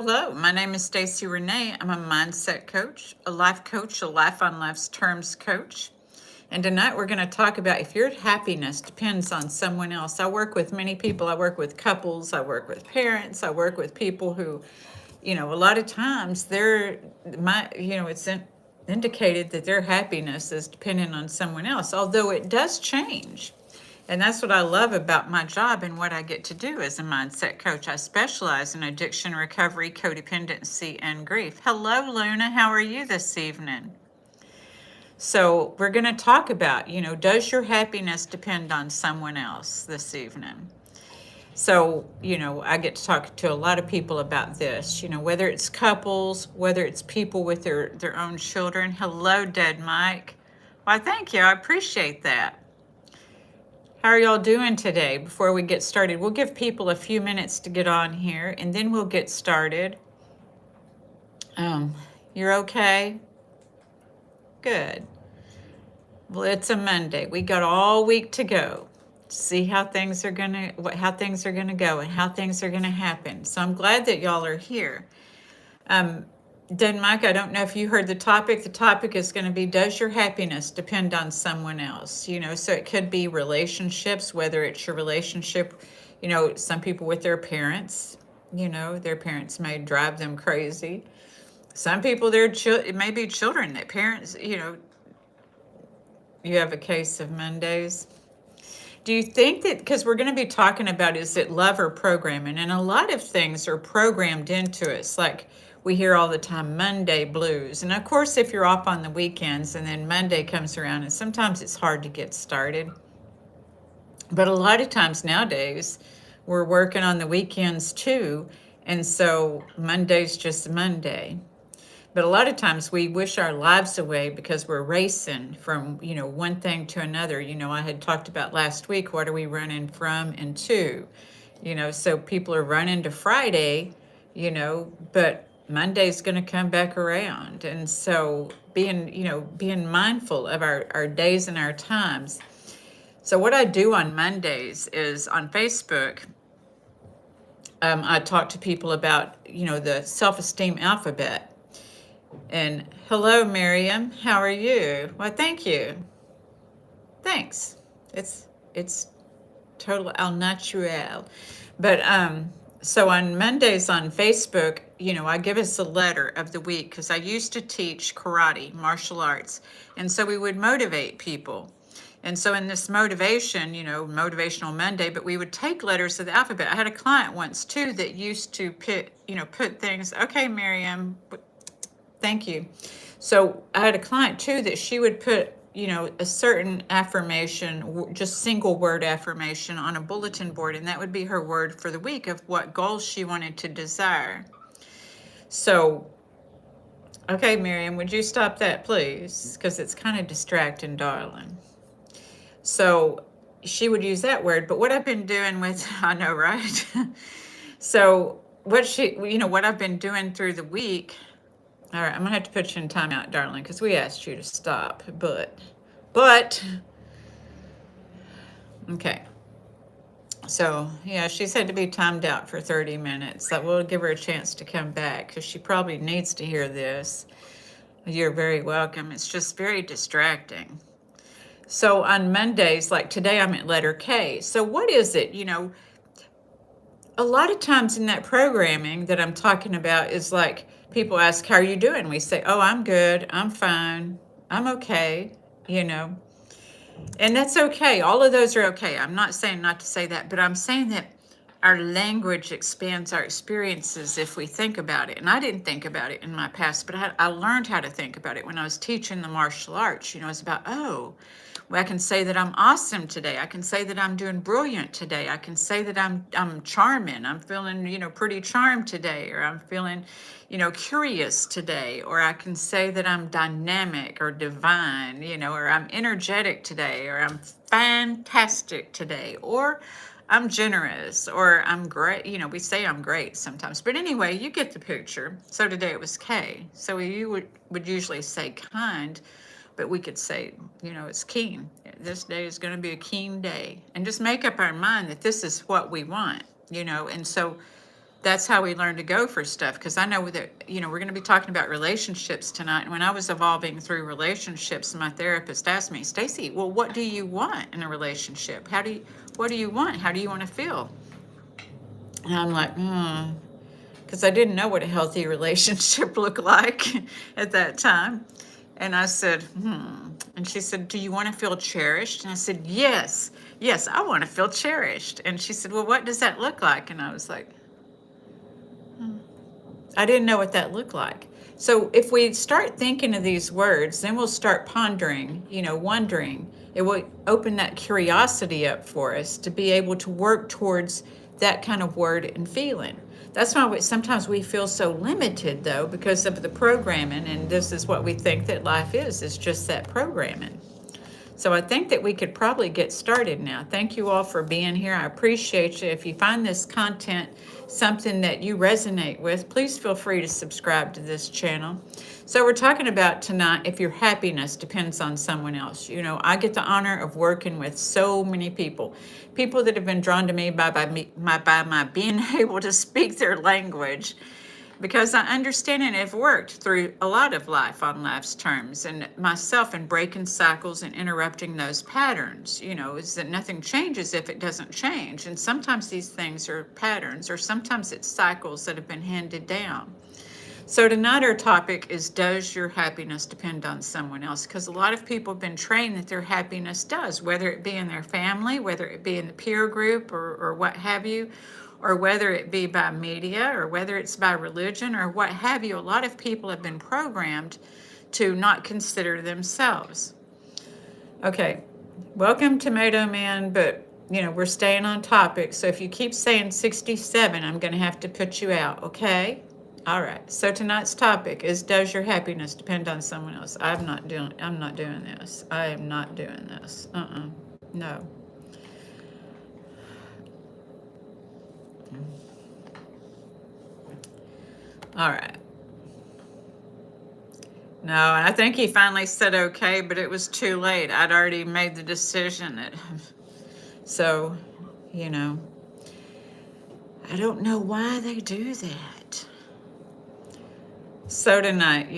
Hello, my name is Stacy Renee. I'm a mindset coach, a life coach, a life on life's terms coach. And tonight we're going to talk about if your happiness depends on someone else. I work with many people. I work with couples, I work with parents, I work with people who, a lot of times it's indicated that their happiness is dependent on someone else, although it does change. And that's what I love about my job and what I get to do as a mindset coach. I specialize in addiction recovery, codependency, and grief. Hello, Luna. How are you this evening? So, we're going to talk about, does your happiness depend on someone else this evening? So, I get to talk to a lot of people about this, whether it's couples, whether it's people with their own children. Hello, Dead Mike. Why, thank you. I appreciate that. How are y'all doing today? Before we get started, we'll give people a few minutes to get on here and then we'll get started. Um, you're okay? Good. Well, it's a Monday. We got all week to go. See how things are gonna go and how things are gonna happen. So I'm glad that y'all are here. Mike, I don't know if you heard the topic. The topic is going to be, does your happiness depend on someone else? So it could be relationships, whether it's your relationship, some people with their parents, their parents may drive them crazy. Some people, it may be children that parents, you have a case of Mondays. Do you think that, because we're going to be talking about, is it love or programming? And a lot of things are programmed into us. Like we hear all the time, Monday blues. And of course, if you're off on the weekends and then Monday comes around, and sometimes it's hard to get started. But a lot of times nowadays, we're working on the weekends too. And so Monday's just Monday. But a lot of times we wish our lives away because we're racing from, one thing to another. I had talked about last week, what are we running from and to? So people are running to Friday, but Monday's going to come back around. And so being mindful of our days and our times. So what I do on Mondays is on Facebook, I talk to people about, the self-esteem alphabet. And hello, Miriam. How are you? Well, thank you. Thanks. It's total al natural. But so on Mondays on Facebook, I give us a letter of the week because I used to teach karate, martial arts, and so we would motivate people. And so in this motivation, motivational Monday, but we would take letters of the alphabet. I had a client once too that used to put things. Okay, Miriam. Thank you. So I had a client too that she would put, a certain affirmation, just single word affirmation on a bulletin board, and that would be her word for the week of what goals she wanted to desire. So, okay, Miriam, would you stop that, please? Because it's kind of distracting, darling. So she would use that word, but what I've been doing with, I know, right? So what I've been doing through the week. All right, I'm gonna have to put you in timeout, darling, because we asked you to stop. But, okay. So yeah, she said to be timed out for 30 minutes. That will give her a chance to come back because she probably needs to hear this. You're very welcome. It's just very distracting. So on Mondays, like today, I'm at letter K. So what is it? A lot of times in that programming that I'm talking about is like, people ask, how are you doing? We say, oh, I'm good. I'm fine. I'm okay. And that's okay. All of those are okay. I'm not saying not to say that, but I'm saying that our language expands our experiences if we think about it. And I didn't think about it in my past, but I learned how to think about it when I was teaching the martial arts. It's about, well, I can say that I'm awesome today. I can say that I'm doing brilliant today. I can say that I'm charming. I'm feeling, pretty charmed today, or I'm feeling, curious today, or I can say that I'm dynamic or divine, or I'm energetic today, or I'm fantastic today, or I'm generous, or I'm great. We say I'm great sometimes. But anyway, you get the picture. So today it was K. So you would usually say kind, but we could say, it's keen. This day is going to be a keen day. And just make up our mind that this is what we want, And so That's how we learn to go for stuff. Because I know that, we're going to be talking about relationships tonight. And when I was evolving through relationships, my therapist asked me, Stacy, well, what do you want in a relationship? What do you want? How do you want to feel? And I'm like, because I didn't know what a healthy relationship looked like at that time. And I said, And she said, do you want to feel cherished? And I said, yes, I want to feel cherished. And she said, well, what does that look like? And I was like, I didn't know what that looked like. So if we start thinking of these words, then we'll start pondering, wondering. It will open that curiosity up for us to be able to work towards that kind of word and feeling. That's why sometimes we feel so limited, though, because of the programming, and this is what we think that life is just that programming. So I think that we could probably get started now. Thank you all for being here. I appreciate you. If you find this content something that you resonate with, please feel free to subscribe to this channel. So we're talking about tonight if your happiness depends on someone else. I get the honor of working with so many people that have been drawn to me by my being able to speak their language, because I understand and have worked through a lot of life on life's terms, and myself in breaking cycles and interrupting those patterns, is that nothing changes if it doesn't change. And sometimes these things are patterns, or sometimes it's cycles that have been handed down. So tonight our topic is, does your happiness depend on someone else? Because a lot of people have been trained that their happiness does, whether it be in their family, whether it be in the peer group or what have you, or whether it be by media, or whether it's by religion, or what have you. A lot of people have been programmed to not consider themselves. Okay, welcome Tomato Man, but we're staying on topic. So if you keep saying 67, I'm going to have to put you out, okay? All right. So tonight's topic is, does your happiness depend on someone else? I'm not doing this. I am not doing this. No. All right. No, and I think he finally said okay, but it was too late. I'd already made the decision so, I don't know why they do that. So tonight,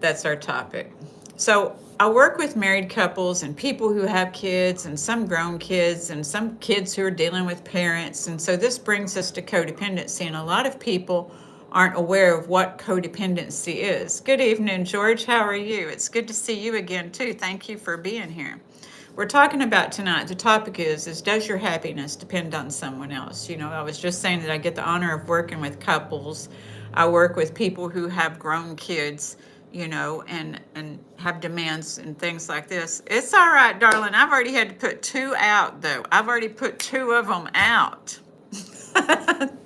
that's our topic. So I work with married couples and people who have kids, and some grown kids, and some kids who are dealing with parents. And so this brings us to codependency, and a lot of people aren't aware of what codependency is. Good evening, George. How are you? It's good to see you again, too. Thank you for being here. We're talking about tonight, the topic is does your happiness depend on someone else? I was just saying that I get the honor of working with couples. I work with people who have grown kids, and have demands and things like this. It's all right, darling. I've already had to put 2 out, though. I've already put 2 of them out.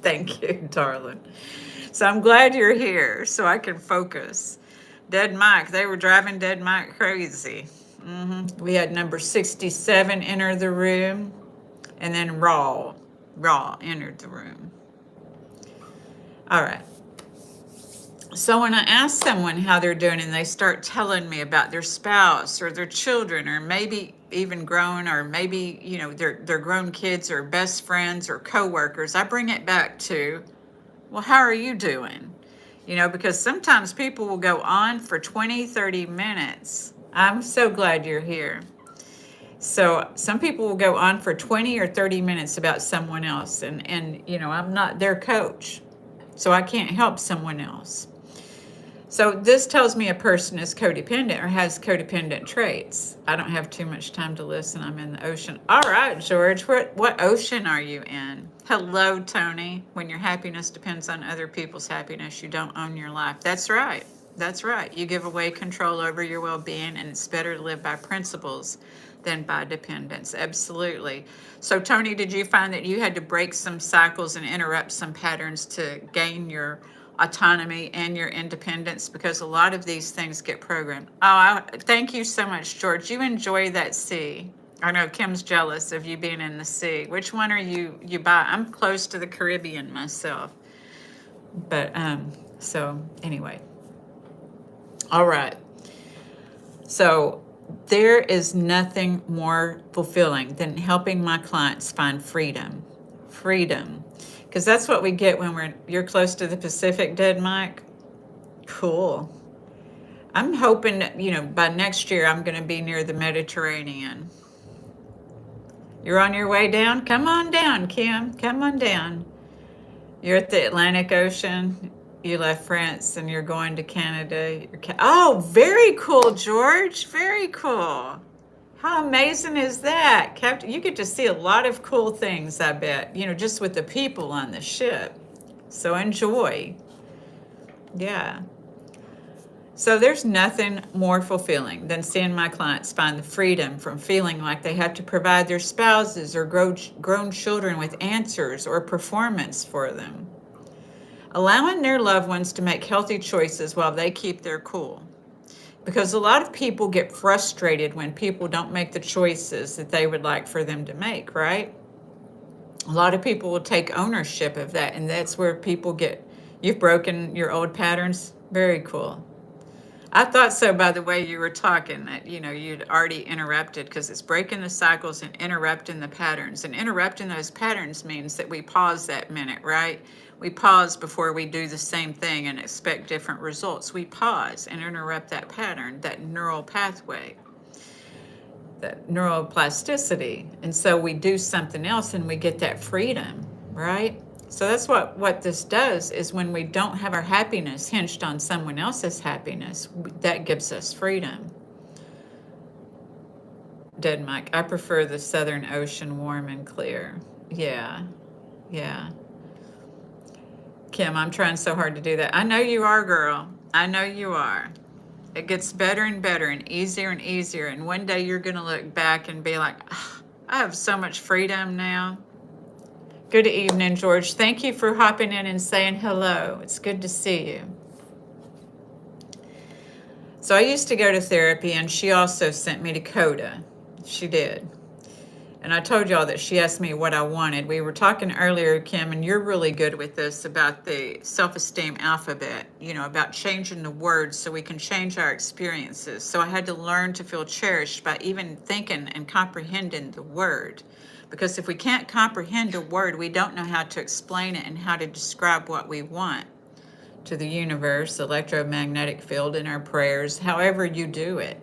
Thank you, darling. So I'm glad you're here so I can focus. Dead Mike, they were driving Dead Mike crazy. We had number 67 enter the room, and then Raw entered the room. All right. So when I ask someone how they're doing and they start telling me about their spouse or their children, or maybe even grown, or maybe, their grown kids or best friends or coworkers, I bring it back to, well, how are you doing? Because sometimes people will go on for 20, 30 minutes. I'm so glad you're here. So some people will go on for 20 or 30 minutes about someone else, and I'm not their coach, so I can't help someone else. So this tells me a person is codependent or has codependent traits. I don't have too much time to listen. I'm in the ocean. All right, George, what ocean are you in? Hello, Tony. When your happiness depends on other people's happiness, you don't own your life. That's right. That's right. You give away control over your well-being, and it's better to live by principles than by dependence. Absolutely. So, Tony, did you find that you had to break some cycles and interrupt some patterns to gain your autonomy and your independence? Because a lot of these things get programmed. Thank you so much, George. You enjoy that sea. I know Kim's jealous of you being in the sea. Which one are you by? I'm close to the Caribbean myself. But so anyway. All right. So there is nothing more fulfilling than helping my clients find freedom. Freedom. Because that's what we get when you're close to the Pacific, Dead Mike. Cool. I'm hoping that, by next year I'm going to be near the Mediterranean. You're on your way down? Come on down, Kim. Come on down. You're at the Atlantic Ocean. You left France and you're going to Canada. Oh, very cool, George. Very cool. How amazing is that? Captain, you get to see a lot of cool things, I bet, just with the people on the ship. So enjoy. Yeah. So there's nothing more fulfilling than seeing my clients find the freedom from feeling like they have to provide their spouses or grown children with answers or performance for them. Allowing their loved ones to make healthy choices while they keep their cool. Because a lot of people get frustrated when people don't make the choices that they would like for them to make, right? A lot of people will take ownership of that, and that's where people you've broken your old patterns. Very cool. I thought so by the way you were talking, that you'd already interrupted, because it's breaking the cycles and interrupting the patterns. And interrupting those patterns means that we pause that minute, right? We pause before we do the same thing and expect different results. We pause and interrupt that pattern, that neural pathway, that neuroplasticity. And so we do something else and we get that freedom, right? So that's what this does, is when we don't have our happiness hinged on someone else's happiness, that gives us freedom. Dead Mike, I prefer the Southern Ocean warm and clear. Yeah, yeah. Kim, I'm trying so hard to do that. I know you are, girl. I know you are. It gets better and better and easier and easier. And one day you're going to look back and be like, I have so much freedom now. Good evening, George. Thank you for hopping in and saying hello. It's good to see you. So I used to go to therapy, and she also sent me to CODA. She did. And I told y'all that she asked me what I wanted. We were talking earlier, Kim, and you're really good with this, about the self-esteem alphabet, about changing the words so we can change our experiences. So I had to learn to feel cherished by even thinking and comprehending the word. Because if we can't comprehend a word, we don't know how to explain it and how to describe what we want to the universe, electromagnetic field, in our prayers, however you do it.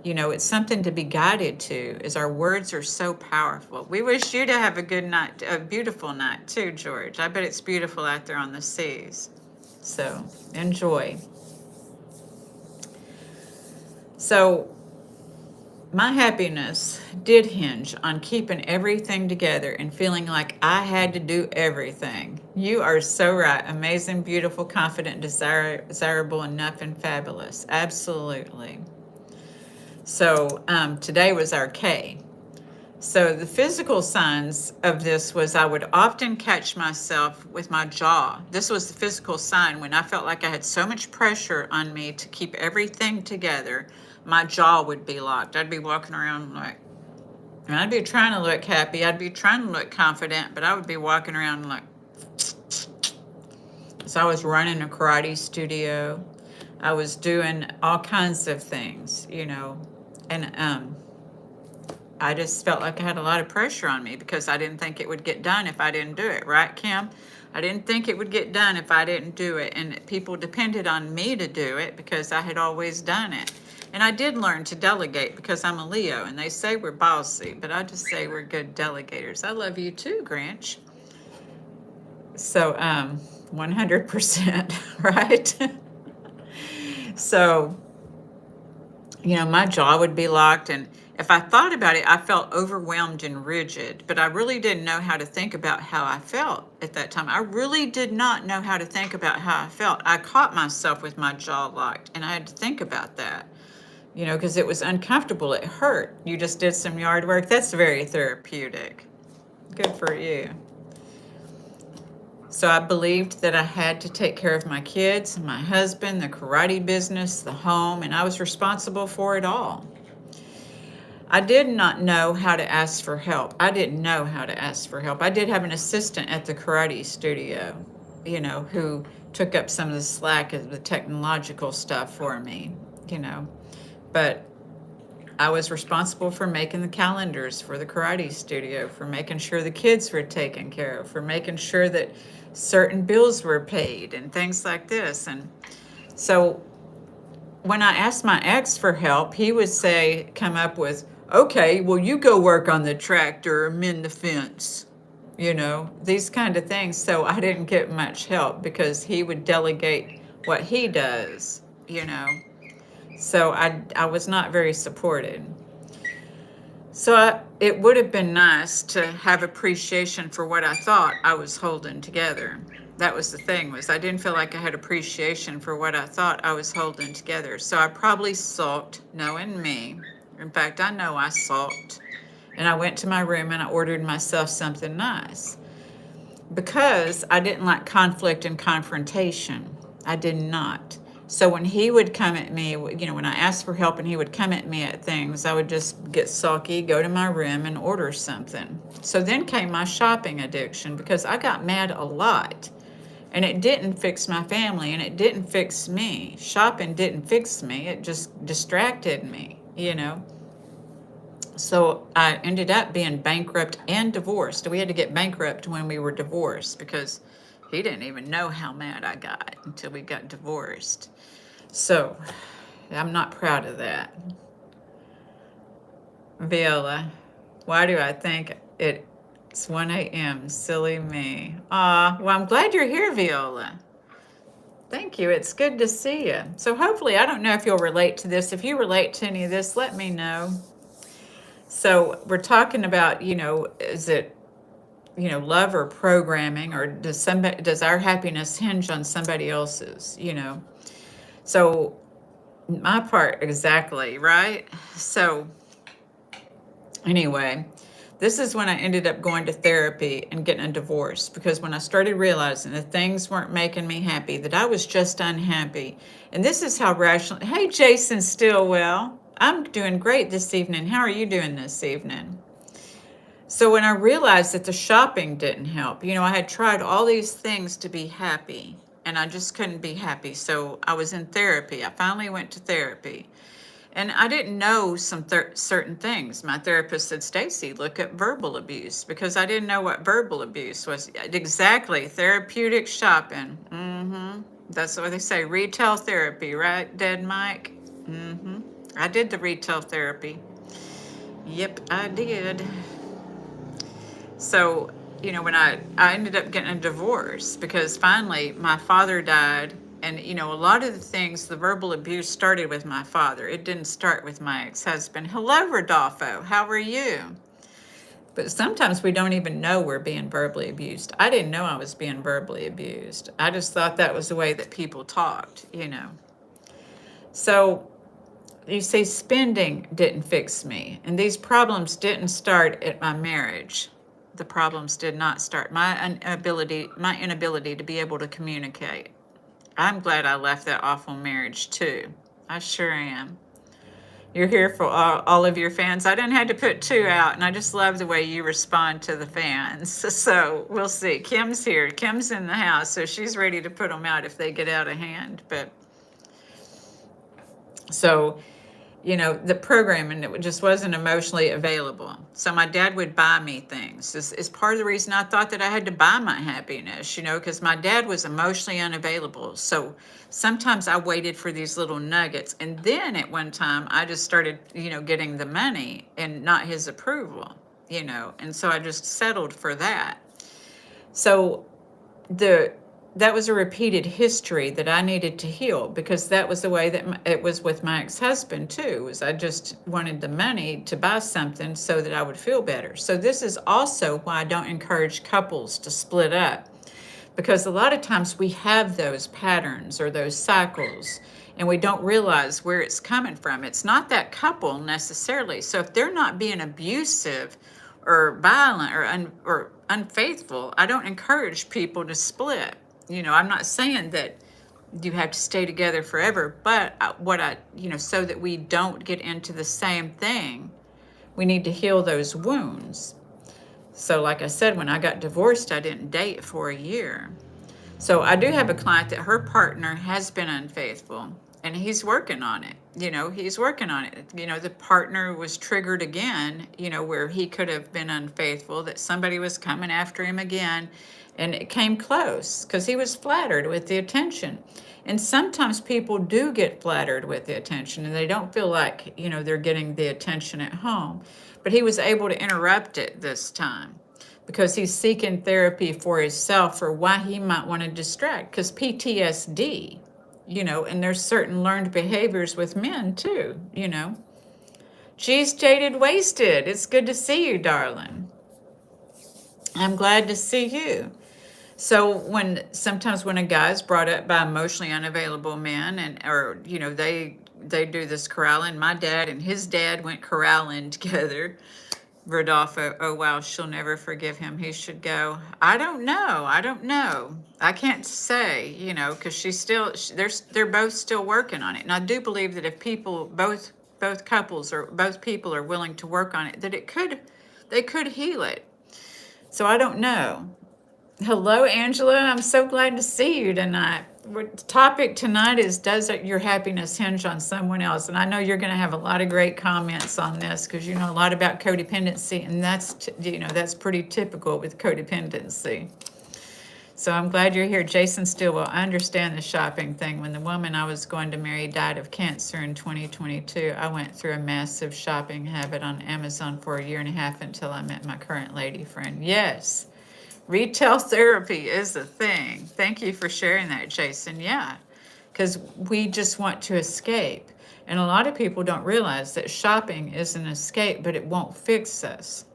It's something to be guided to, as our words are so powerful. We wish you to have a good night, a beautiful night too, George. I bet it's beautiful out there on the seas. So enjoy. So my happiness did hinge on keeping everything together and feeling like I had to do everything. You are so right. Amazing, beautiful, confident, desirable, enough, and fabulous. Absolutely. So today was our K. So the physical signs of this was I would often catch myself with my jaw. This was the physical sign when I felt like I had so much pressure on me to keep everything together. My jaw would be locked. I'd be walking around and I'd be trying to look happy. I'd be trying to look confident, but I would be walking around like, so I was running a karate studio. I was doing all kinds of things, and I just felt like I had a lot of pressure on me because I didn't think it would get done if I didn't do it. Right, Kim? I didn't think it would get done if I didn't do it. And people depended on me to do it because I had always done it. And I did learn to delegate because I'm a Leo, and they say we're bossy, but I just say we're good delegators. I love you too, Grinch. So 100%, right? So, my jaw would be locked, and if I thought about it, I felt overwhelmed and rigid, but I really didn't know how to think about how I felt at that time. I really did not know how to think about how I felt. I caught myself with my jaw locked, and I had to think about that, because it was uncomfortable. It hurt. You just did some yard work. That's very therapeutic. Good for you. So I believed that I had to take care of my kids, my husband, the karate business, the home, and I was responsible for it all. I did not know how to ask for help. I didn't know how to ask for help. I did have an assistant at the karate studio, who took up some of the slack of the technological stuff for me, but I was responsible for making the calendars for the karate studio, for making sure the kids were taken care of, for making sure that certain bills were paid and things like this. And so when I asked my ex for help, he would say, come up with, okay, well, you go work on the tractor or mend the fence, these kind of things. So I didn't get much help because he would delegate what he does. So I was not very supported. So it would have been nice to have appreciation for what I thought I was holding together. That was the thing, was I didn't feel like I had appreciation for what I thought I was holding together. So I probably sulked, knowing me. In fact, I know I sulked. And I went to my room and I ordered myself something nice because I didn't like conflict and confrontation. I did not. So when he would come at me, when I asked for help and he would come at me at things, I would just get sulky, go to my room and order something. So then came my shopping addiction because I got mad a lot and it didn't fix my family and it didn't fix me. Shopping didn't fix me. It just distracted me. So I ended up being bankrupt and divorced. We had to get bankrupt when we were divorced because he didn't even know how mad I got until we got divorced. So I'm not proud of that. Viola, why do I think it's 1 a.m.? Silly me. Well, I'm glad you're here, Viola. Thank you. It's good to see you. So hopefully, I don't know if you'll relate to this. If you relate to any of this, let me know. So we're talking about, is it, love or programming, or does our happiness hinge on somebody else's, So my part, exactly, right? So anyway, this is when I ended up going to therapy and getting a divorce, because when I started realizing that things weren't making me happy, that I was just unhappy. And this is how rational. Hey, Jason Stillwell. I'm doing great this evening. How are you doing this evening? So when I realized that the shopping didn't help, I had tried all these things to be happy and I just couldn't be happy. So I was in therapy. I finally went to therapy and I didn't know some certain things. My therapist said, Stacy, look at verbal abuse, because I didn't know what verbal abuse was. Exactly. Therapeutic shopping. That's what they say. Retail therapy, right, Dead Mike? I did the retail therapy. Yep, I did. So, when I ended up getting a divorce because finally my father died. And, a lot of the things, the verbal abuse started with my father. It didn't start with my ex-husband. Hello, Rodolfo. How are you? But sometimes we don't even know we're being verbally abused. I didn't know I was being verbally abused. I just thought that was the way that people talked. So you say spending didn't fix me, and these problems didn't start at my marriage. The problems did not start. My inability to be able to communicate. I'm glad I left that awful marriage too. I sure am. You're here for all of your fans. I didn't have to put 2 out, and I just love the way you respond to the fans. So we'll see. Kim's here. Kim's in the house, so she's ready to put them out if they get out of hand. But so, the programming, it just wasn't emotionally available. So my dad would buy me things. This is part of the reason I thought that I had to buy my happiness, because my dad was emotionally unavailable. So sometimes I waited for these little nuggets. And then at one time, I just started, getting the money and not his approval, and so I just settled for that. So that was a repeated history that I needed to heal, because that was the way that it was with my ex-husband too, was I just wanted the money to buy something so that I would feel better. So this is also why I don't encourage couples to split up, because a lot of times we have those patterns or those cycles and we don't realize where it's coming from. It's not that couple necessarily. So if they're not being abusive or violent or unfaithful, I don't encourage people to split. I'm not saying that you have to stay together forever, but so that we don't get into the same thing, we need to heal those wounds. So like I said, when I got divorced, I didn't date for a year. So I do have a client that her partner has been unfaithful. And he's working on it. He's working on it. The partner was triggered again, where he could have been unfaithful, that somebody was coming after him again. And it came close because he was flattered with the attention. And sometimes people do get flattered with the attention and they don't feel like, they're getting the attention at home. But he was able to interrupt it this time because he's seeking therapy for himself for why he might want to distract. Because PTSD, and there's certain learned behaviors with men too. Geez, jaded, wasted. It's good to see you, darling. I'm glad to see you. So sometimes when a guy's brought up by emotionally unavailable men, or they do this corralling. My dad and his dad went corralling together. Rodolfo, oh wow, she'll never forgive him. He should go. I don't know. I can't say, because they're both still working on it. And I do believe that if both couples or both people are willing to work on it, that they could heal it. So I don't know. Hello, Angela. I'm so glad to see you tonight. The topic tonight is, does your happiness hinge on someone else? And I know you're going to have a lot of great comments on this because you know a lot about codependency, and that's pretty typical with codependency. So I'm glad you're here. Jason Stillwell, I understand the shopping thing. When the woman I was going to marry died of cancer in 2022, I went through a massive shopping habit on Amazon for a year and a half until I met my current lady friend. Yes. Retail therapy is a thing. Thank you for sharing that, Jason. Yeah, because we just want to escape. And a lot of people don't realize that shopping is an escape, but it won't fix us.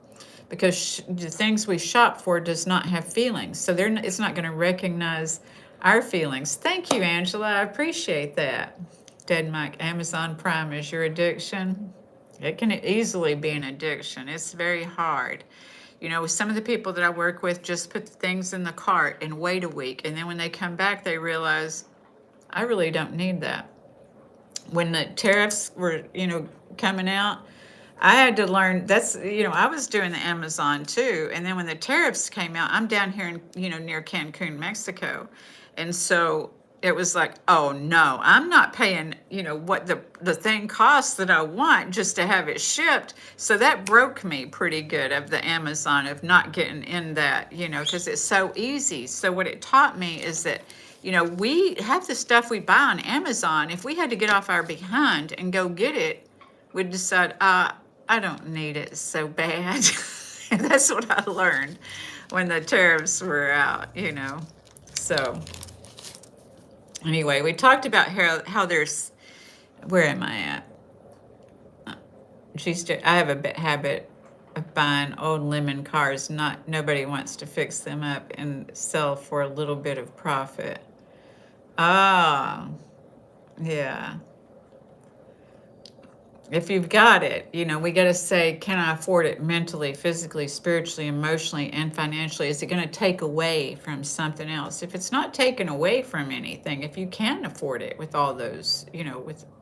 Because the things we shop for does not have feelings. So it's not going to recognize our feelings. Thank you, Angela. I appreciate that. Dead Mike, Amazon Prime is your addiction. It can easily be an addiction. It's very hard. Some of the people that I work with just put the things in the cart and wait a week. And then when they come back, they realize, I really don't need that. When the tariffs were, coming out, I had to learn I was doing the Amazon too. And then when the tariffs came out, I'm down here in, near Cancun, Mexico. And so it was like, oh no, I'm not paying, what the thing costs that I want just to have it shipped. So that broke me pretty good of the Amazon, of not getting in that, because it's so easy. So what it taught me is that, we have the stuff we buy on Amazon. If we had to get off our behind and go get it, we'd decide, I don't need it so bad. And that's what I learned when the tariffs were out, So anyway, we talked about how there's, where am I at? I have a habit of buying old lemon cars. Nobody wants to fix them up and sell for a little bit of profit. Ah, yeah. If you've got it, we got to say, can I afford it mentally, physically, spiritually, emotionally, and financially? Is it going to take away from something else? If it's not taken away from anything, if you can afford it with all those,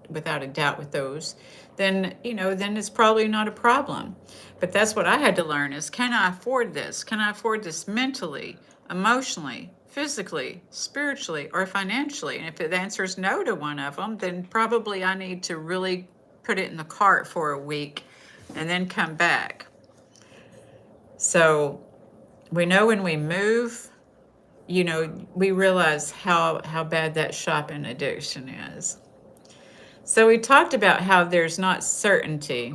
without a doubt with those, then it's probably not a problem. But that's what I had to learn is, can I afford this? Can I afford this mentally, emotionally, physically, spiritually, or financially? And if the answer is no to one of them, then probably I need to really put it in the cart for a week and then come back. So we know when we move, we realize how bad that shopping addiction is. So we talked about how there's not certainty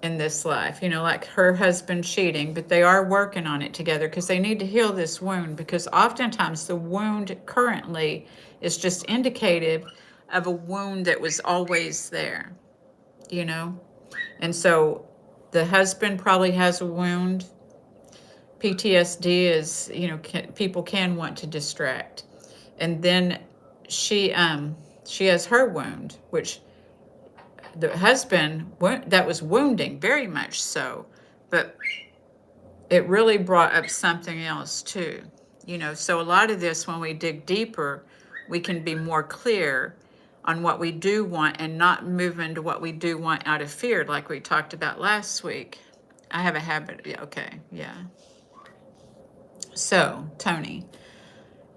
in this life, like her husband cheating, but they are working on it together because they need to heal this wound, because oftentimes the wound currently is just indicative of a wound that was always there. And so the husband probably has a wound. PTSD is, people can want to distract. And then she has her wound, which the husband, that was wounding, very much so. But it really brought up something else too. So a lot of this, when we dig deeper, we can be more clear on what we do want and not move into what we do want out of fear, like we talked about last week. I have a habit. Okay, yeah. So, Tony,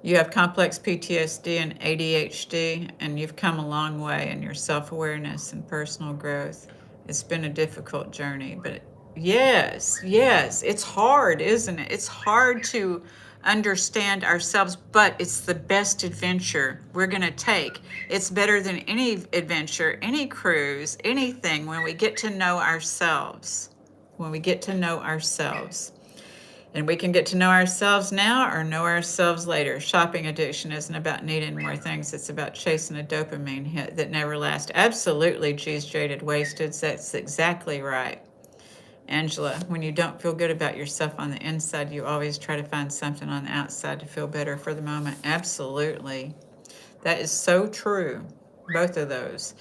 You have complex PTSD and ADHD, and you've come a long way in your self awareness and personal growth. It's been a difficult journey, but yes, yes, it's hard, isn't it? It's hard to understand ourselves, but it's the best adventure we're going to take. It's better than any adventure, any cruise, anything when we get to know ourselves. When we get to know ourselves. And we can get to know ourselves now or know ourselves later. Shopping addiction isn't about needing more things. It's about chasing a dopamine hit that never lasts. Absolutely, geez, jaded, wasted. That's exactly right. Angela, when you don't feel good about yourself on the inside, you always try to find something on the outside to feel better for the moment. Absolutely. That is so true. Both of those.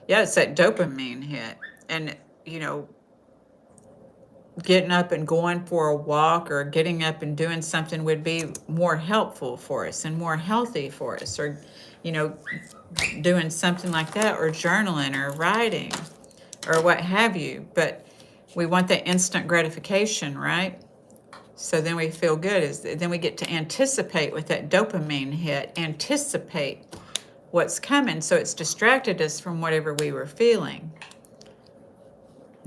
Yeah, it's that dopamine hit. And, you know, getting up and going for a walk or getting up and doing something would be more helpful for us and more healthy for us, or you know, doing something like that, or journaling or writing or what have you. But we want that instant gratification, right? So then we feel good, then we get to anticipate with that dopamine hit, anticipate what's coming, so it's distracted us from whatever we were feeling.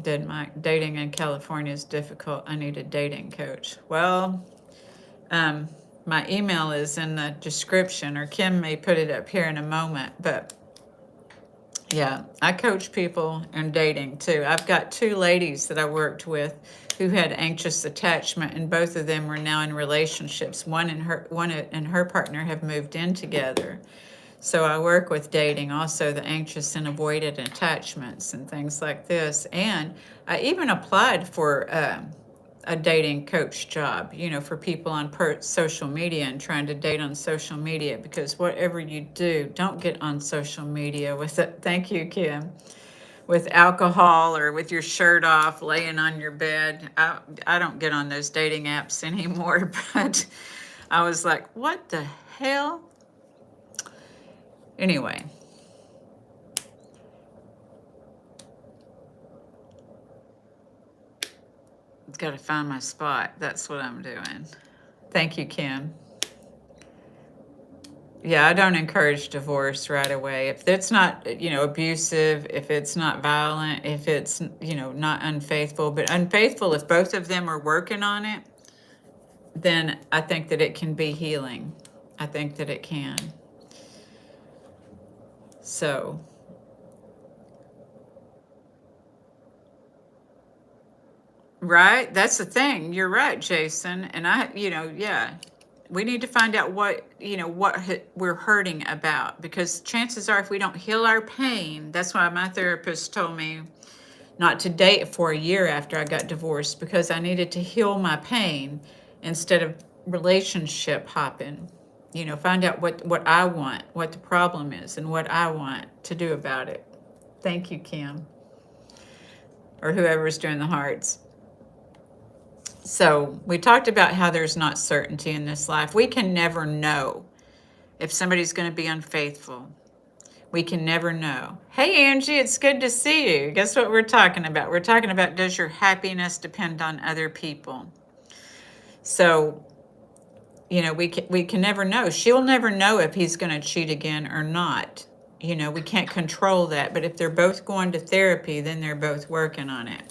Did my dating in California is difficult. I need a dating coach. Well, my email is in the description, or Kim may put it up here in a moment. But yeah, I coach people in dating too. I've got 2 ladies that I worked with who had anxious attachment, and both of them are now in relationships. One and her partner have moved in together. So I work with dating, also the anxious and avoidant attachments and things like this. And I even applied for a dating coach job, you know, for people on social media and trying to date on social media, because whatever you do, don't get on social media with it. Thank you, Kim. With alcohol or with your shirt off, laying on your bed. I don't get on those dating apps anymore, but I was like, what the hell? Anyway, got to find my spot. That's what I'm doing. Thank you, Kim. Yeah, I don't encourage divorce right away. If it's not, you know, abusive, if it's not violent, if it's, you know, not unfaithful, but unfaithful, if both of them are working on it, then I think that it can be healing. I think that it can. So, right? That's the thing. You're right, Jason. And you know, yeah, we need to find out what, you know, what we're hurting about, because chances are if we don't heal our pain, that's why my therapist told me not to date for a year after I got divorced, because I needed to heal my pain instead of relationship hopping. You know, find out what I want, what the problem is, and what I want to do about it. Thank you, Kim, or whoever's doing the hearts. So we talked about how there's not certainty in this life. We can never know if somebody's going to be unfaithful. We can never know. Hey, Angie, it's good to see you. Guess what we're talking about? We're talking about, does your happiness depend on other people? So, you know, we can never know. She'll never know if he's going to cheat again or not. You know, we can't control that. But if they're both going to therapy, then they're both working on it.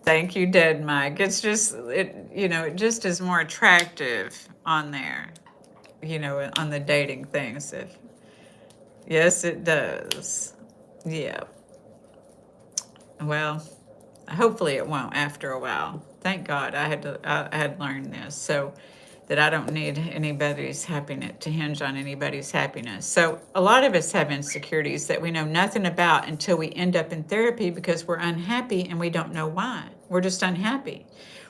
Thank you, Dead Mike. It's just, you know, it just is more attractive on there, you know, on the dating things. Yes, it does. Yeah. Well, hopefully it won't after a while. Thank God I had learned this, so that I don't need anybody's happiness to hinge on anybody's happiness. So a lot of us have insecurities that we know nothing about until we end up in therapy, because we're unhappy and we don't know why. We're just unhappy.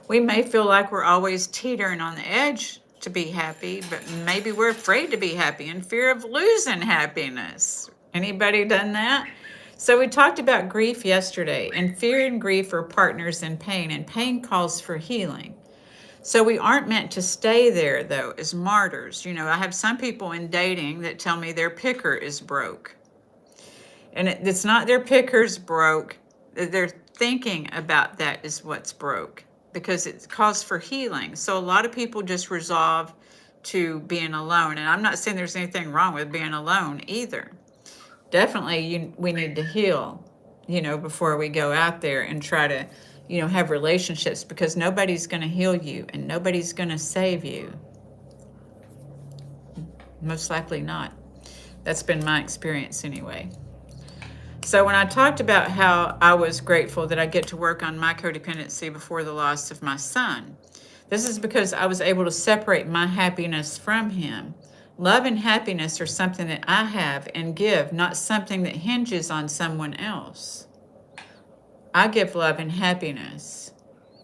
We may feel like we're always teetering on the edge to be happy, but maybe we're afraid to be happy in fear of losing happiness. Anybody done that? So we talked about grief yesterday, and fear and grief are partners in pain, and pain calls for healing. So we aren't meant to stay there, though, as martyrs. You know, I have some people in dating that tell me their picker is broke. And it's not their picker's broke. Their thinking about that is what's broke. because it calls for healing. So a lot of people just resolve to being alone. And I'm not saying there's anything wrong with being alone either. Definitely we need to heal, before we go out there and try to, have relationships, because nobody's going to heal you and nobody's going to save you. Most likely not. That's been my experience anyway. So when I talked about how I was grateful that I get to work on my codependency before the loss of my son, this is because I was able to separate my happiness from him. Love and happiness are something that I have and give, not something that hinges on someone else. I give love and happiness.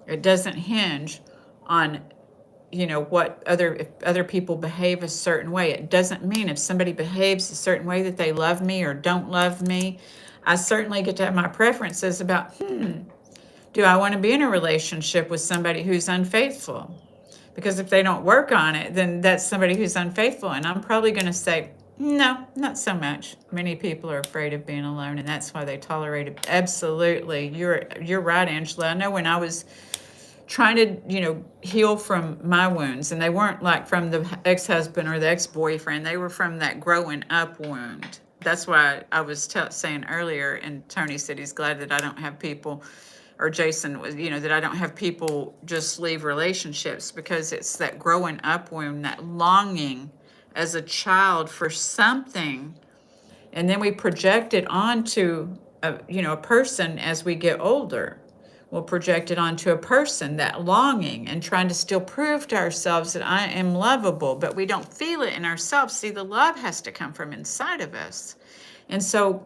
It doesn't hinge on what if other people behave a certain way. It doesn't mean if somebody behaves a certain way that they love me or don't love me. I certainly get to have my preferences about, do I want to be in a relationship with somebody who's unfaithful? Because if they don't work on it, then that's somebody who's unfaithful. And I'm probably going to say, no, not so much. Many people are afraid of being alone, and that's why they tolerate it. Absolutely. You're right, Angela. I know when I was trying to, heal from my wounds, and they weren't like from the ex-husband or the ex-boyfriend. They were from that growing up wound. That's why I was saying earlier, and Tony said he's glad that I don't have people, or Jason was, that I don't have people just leave relationships, because it's that growing up wound, that longing as a child for something, and then we project it onto a person as we get older. We'll project it onto a person, that longing, and trying to still prove to ourselves that I am lovable, but we don't feel it in ourselves. See, the love has to come from inside of us. And so,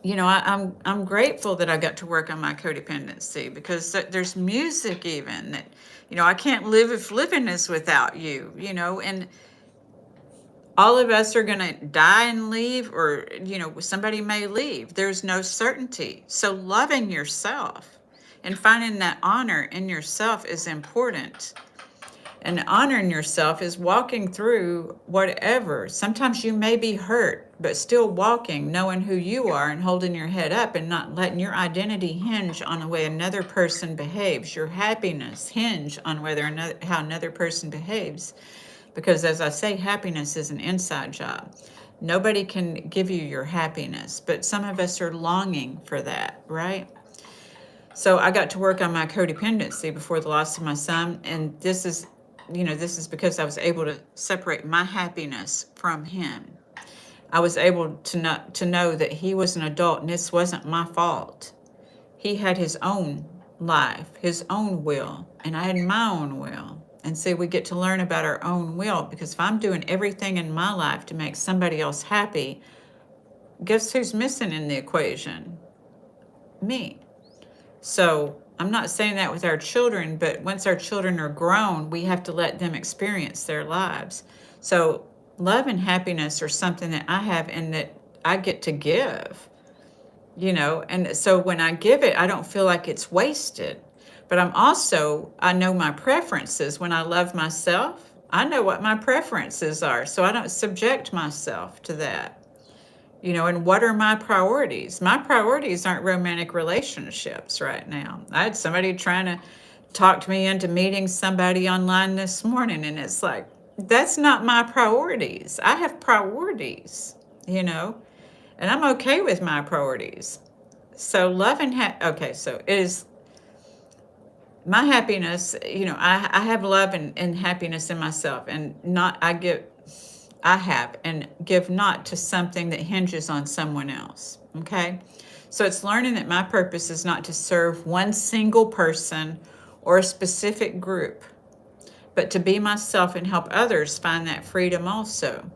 I'm grateful that I got to work on my codependency, because there's music even that, I can't live if living is without you, and all of us are going to die and leave, or, somebody may leave. There's no certainty. So loving yourself and finding that honor in yourself is important. And honoring yourself is walking through whatever. Sometimes you may be hurt, but still walking, knowing who you are and holding your head up and not letting your identity hinge on the way another person behaves. Your happiness hinge on how another person behaves. Because as I say, happiness is an inside job. Nobody can give you your happiness, but some of us are longing for that, right? So I got to work on my codependency before the loss of my son, and this is because I was able to separate my happiness from him. I was able to know that he was an adult and this wasn't my fault. He had his own life, his own will, and I had my own will. And so we get to learn about our own will, because if I'm doing everything in my life to make somebody else happy, guess who's missing in the equation? Me. So I'm not saying that with our children, but once our children are grown, we have to let them experience their lives. So love and happiness are something that I have and that I get to give, and so when I give it, I don't feel like it's wasted. But I know my preferences. When I love myself, I know what my preferences are. So I don't subject myself to that. And what are my priorities? My priorities aren't romantic relationships right now. I had somebody trying to talk me into meeting somebody online this morning, and it's like, that's not my priorities. I have priorities, and I'm okay with my priorities. So love and okay, so it is my happiness, I have love and happiness in myself, and I have and give not to something that hinges on someone else. Okay. So it's learning that my purpose is not to serve one single person or a specific group, but to be myself and help others find that freedom also.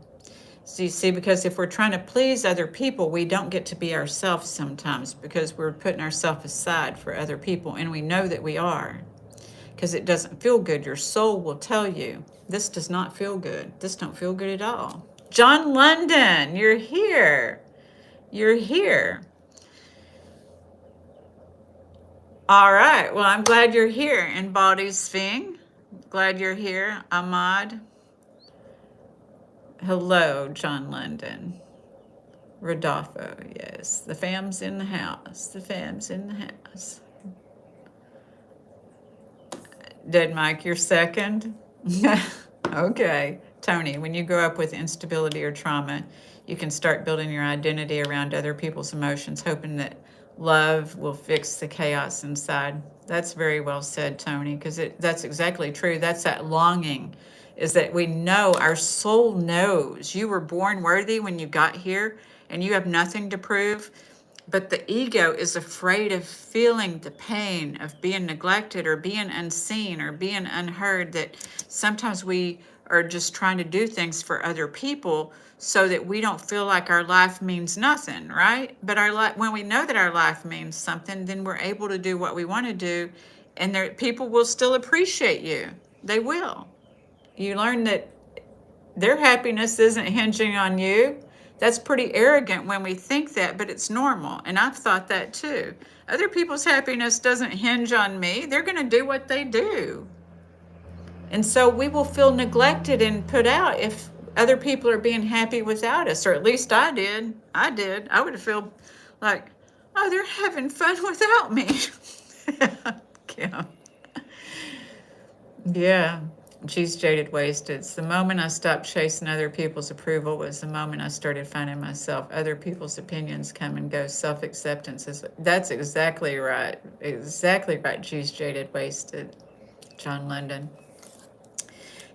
So you see, because if we're trying to please other people, we don't get to be ourselves sometimes, because we're putting ourselves aside for other people, and we know that we are, because it doesn't feel good. Your soul will tell you, this does not feel good. This don't feel good at all. John London, you're here. You're here. All right. Well, I'm glad you're here. And Body Sving, glad you're here. Ahmad. Hello, John London. Rodolfo, yes. The fam's in the house. The fam's in the house. Dead Mike, you're second? Okay. Tony, when you grow up with instability or trauma, you can start building your identity around other people's emotions, hoping that love will fix the chaos inside. That's very well said, Tony, because that's exactly true. That's that longing, is that we know, our soul knows you were born worthy when you got here and you have nothing to prove. But the ego is afraid of feeling the pain of being neglected or being unseen or being unheard, that sometimes we are just trying to do things for other people so that we don't feel like our life means nothing, right? But our life, when we know that our life means something, then we're able to do what we want to do, and there, people will still appreciate you. They will. You learn that their happiness isn't hinging on you. That's pretty arrogant when we think that, but it's normal. And I've thought that too. Other people's happiness doesn't hinge on me. They're going to do what they do. And so we will feel neglected and put out if other people are being happy without us, or at least I did. I would feel like, oh, they're having fun without me. Yeah. Yeah. She's jaded, wasted. It's the moment I stopped chasing other people's approval was the moment I started finding myself. Other people's opinions come and go. Self-acceptance is, that's exactly right. Exactly right. She's jaded, wasted. John London.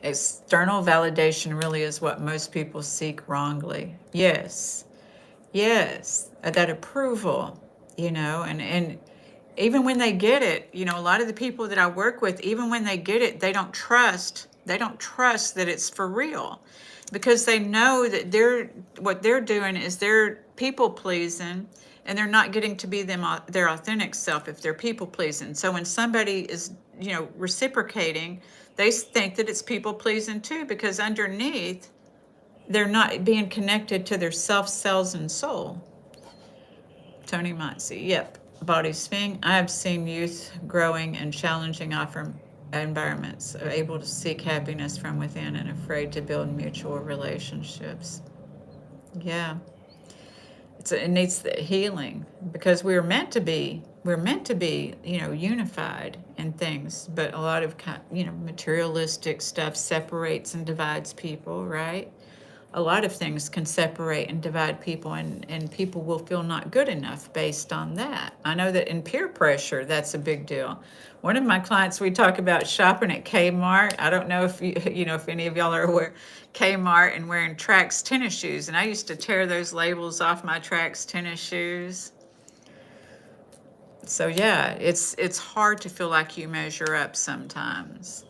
External validation really is what most people seek wrongly. Yes. Yes. That approval, and even when they get it, a lot of the people that I work with, even when they get it, they don't trust that it's for real, because they know that what they're doing is they're people pleasing, and they're not getting to be their authentic self if they're people pleasing. So when somebody is, reciprocating, they think that it's people pleasing too, because underneath they're not being connected to their self, cells, and soul. Tony Motzi, yep. Body Sphinx. I have seen youth growing and challenging environments, able to seek happiness from within and afraid to build mutual relationships. Yeah. It needs the healing, because we're meant to be, unified in things, but a lot of, materialistic stuff separates and divides people, right? A lot of things can separate and divide people, and people will feel not good enough based on that. I know that in peer pressure, that's a big deal. One of my clients, we talk about shopping at Kmart. I don't know if if any of y'all are aware, Kmart, and wearing Trax tennis shoes. And I used to tear those labels off my Trax tennis shoes. So yeah, it's hard to feel like you measure up sometimes.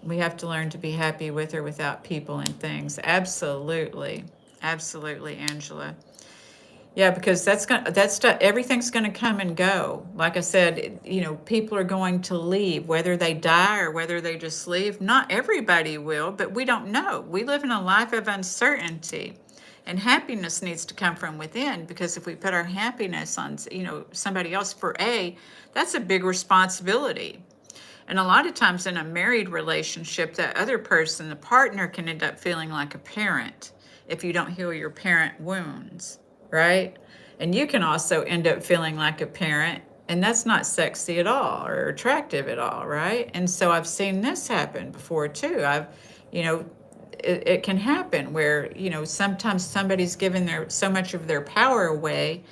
We have to learn to be happy with or without people and things. Absolutely. Absolutely, Angela. Yeah, because everything's going to come and go. Like I said, people are going to leave, whether they die or whether they just leave. Not everybody will, but we don't know. We live in a life of uncertainty. And happiness needs to come from within, because if we put our happiness on, somebody else that's a big responsibility. And a lot of times in a married relationship, that other person, the partner, can end up feeling like a parent if you don't heal your parent wounds, right? And you can also end up feeling like a parent, and that's not sexy at all or attractive at all, right? And so I've seen this happen before too. It can happen where, sometimes somebody's given so much of their power away.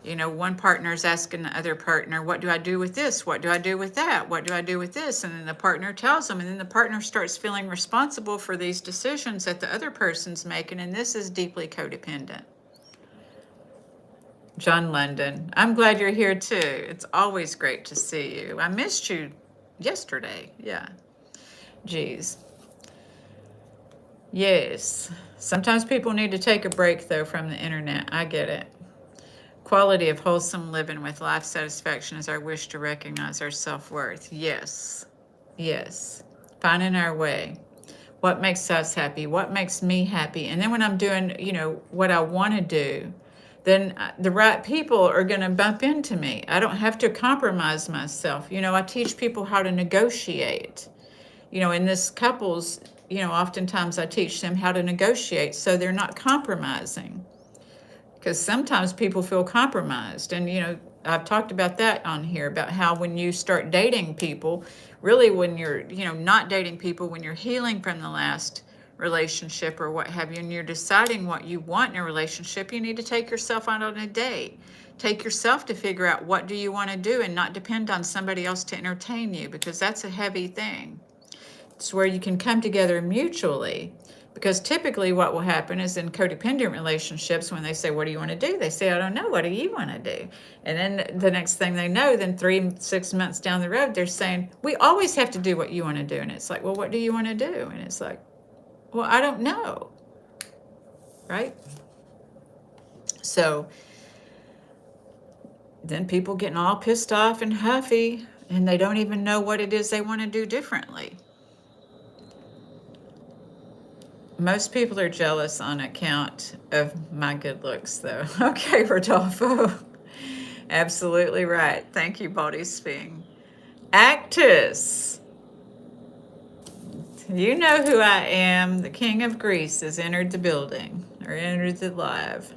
One partner's asking the other partner, what do I do with this? What do I do with that? What do I do with this? And then the partner tells them, and then the partner starts feeling responsible for these decisions that the other person's making, and this is deeply codependent. John London, I'm glad you're here too. It's always great to see you. I missed you yesterday. Yeah. Geez. Yes. Sometimes people need to take a break, though, from the internet. I get it. Quality of wholesome living with life satisfaction is our wish to recognize our self-worth. Yes. Yes. Finding our way. What makes us happy? What makes me happy? And then when I'm doing, what I want to do, then the right people are going to bump into me. I don't have to compromise myself. I teach people how to negotiate. In this couples, oftentimes I teach them how to negotiate so they're not compromising. Because sometimes people feel compromised, and I've talked about that on here, about how when you start dating people, really when you're, not dating people, when you're healing from the last relationship or what have you, and you're deciding what you want in a relationship, you need to take yourself out on a date. Take yourself to figure out what do you want to do and not depend on somebody else to entertain you, because that's a heavy thing. It's where you can come together mutually. Because typically what will happen is in codependent relationships, when they say, what do you want to do? They say, I don't know. What do you want to do? And then the next thing they know, then 3-6 months down the road, they're saying, we always have to do what you want to do. And it's like, well, what do you want to do? And it's like, well, I don't know. Right? So then people getting all pissed off and huffy, and they don't even know what it is they want to do differently. Most people are jealous on account of my good looks, though. Okay, Rodolfo. Absolutely right. Thank you, Body Sphinx. Actus. You know who I am. The King of Greece has entered the building, or entered the live.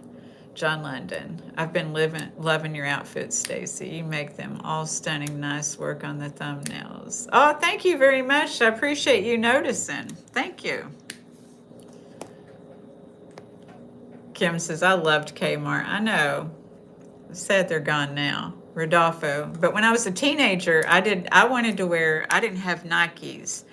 John London. I've been loving your outfits, Stacy. You make them all stunning. Nice work on the thumbnails. Oh, thank you very much. I appreciate you noticing. Thank you. Kim says, I loved Kmart. I know. Sad they're gone now. Rodolfo. But when I was a teenager, I didn't have Nikes.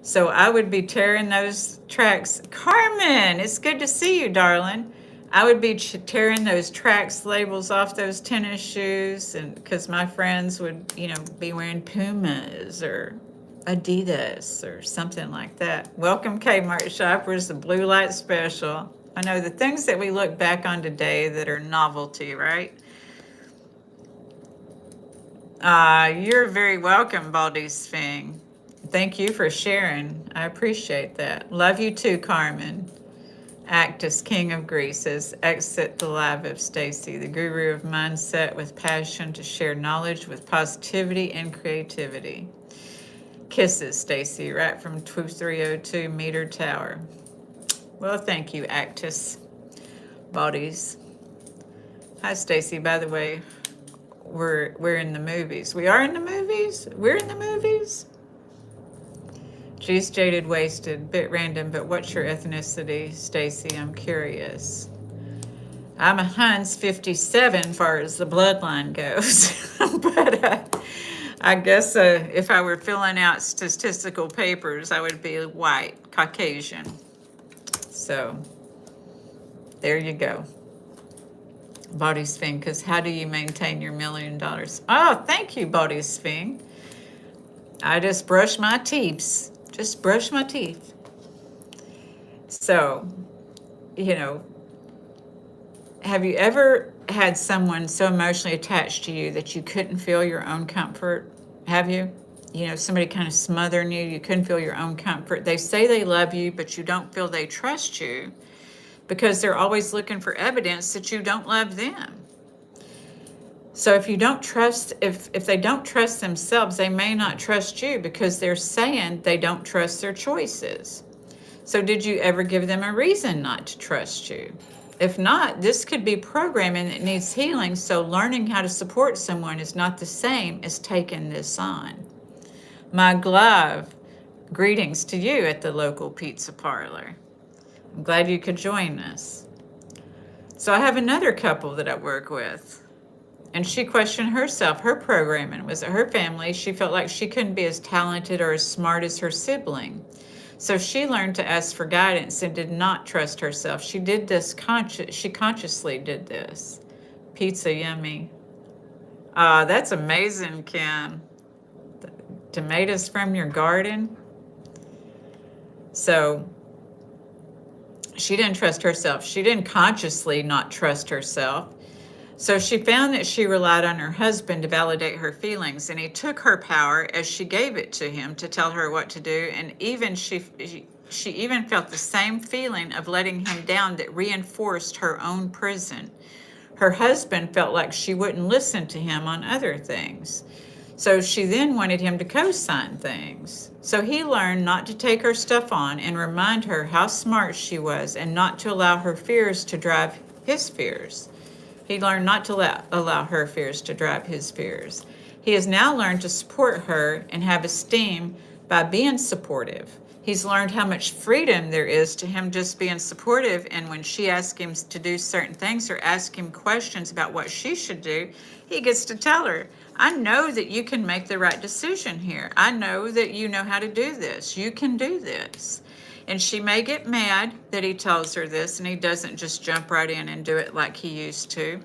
So I would be tearing those tracks. Carmen, it's good to see you, darling. I would be tearing those tracks labels off those tennis shoes, and because my friends would, be wearing Pumas or Adidas or something like that. Welcome, Kmart shoppers, the blue light special. I know the things that we look back on today that are novelty, right? You're very welcome, Baldy Sphinx. Thank you for sharing. I appreciate that. Love you too, Carmen. Actus, King of Greece, says, exit the live of Stacy, the guru of mindset with passion to share knowledge with positivity and creativity. Kisses, Stacy, right from 2302 Meter Tower. Well, thank you, Actus. Bodies. Hi, Stacy. By the way, we're in the movies. We are in the movies? We're in the movies? She's jaded, wasted, bit random, but what's your ethnicity, Stacy? I'm curious. I'm a Huns 57 as far as the bloodline goes. But I guess if I were filling out statistical papers, I would be white, Caucasian. So there you go. Body Sphinx, because how do you maintain your $1 million? Oh, thank you, Body Sphinx. I just brush my teeth. Just brush my teeth. So, have you ever had someone so emotionally attached to you that you couldn't feel your own comfort? Have you? Somebody kind of smothering you, you couldn't feel your own comfort. They say they love you, but you don't feel they trust you because they're always looking for evidence that you don't love them. So if you don't trust, if they don't trust themselves, they may not trust you because they're saying they don't trust their choices. So did you ever give them a reason not to trust you? If not, this could be programming that needs healing. So learning how to support someone is not the same as taking this on. My glove, greetings to you at the local pizza parlor. I'm glad you could join us. So I have another couple that I work with. And she questioned herself. Her programming was that her family, she felt like she couldn't be as talented or as smart as her sibling. So she learned to ask for guidance and did not trust herself. She did this she consciously did this. Pizza, yummy. That's amazing, Kim. Tomatoes from your garden. So she didn't trust herself. She didn't consciously not trust herself. So she found that she relied on her husband to validate her feelings, and he took her power as she gave it to him to tell her what to do. And even she even felt the same feeling of letting him down that reinforced her own prison. Her husband felt like she wouldn't listen to him on other things. So she then wanted him to co-sign things. So he learned not to take her stuff on and remind her how smart she was and not to allow her fears to drive his fears. He learned not to allow her fears to drive his fears. He has now learned to support her and have esteem by being supportive. He's learned how much freedom there is to him just being supportive. And when she asks him to do certain things or ask him questions about what she should do, he gets to tell her, I know that you can make the right decision here. I know that you know how to do this. You can do this. And she may get mad that he tells her this and he doesn't just jump right in and do it like he used to.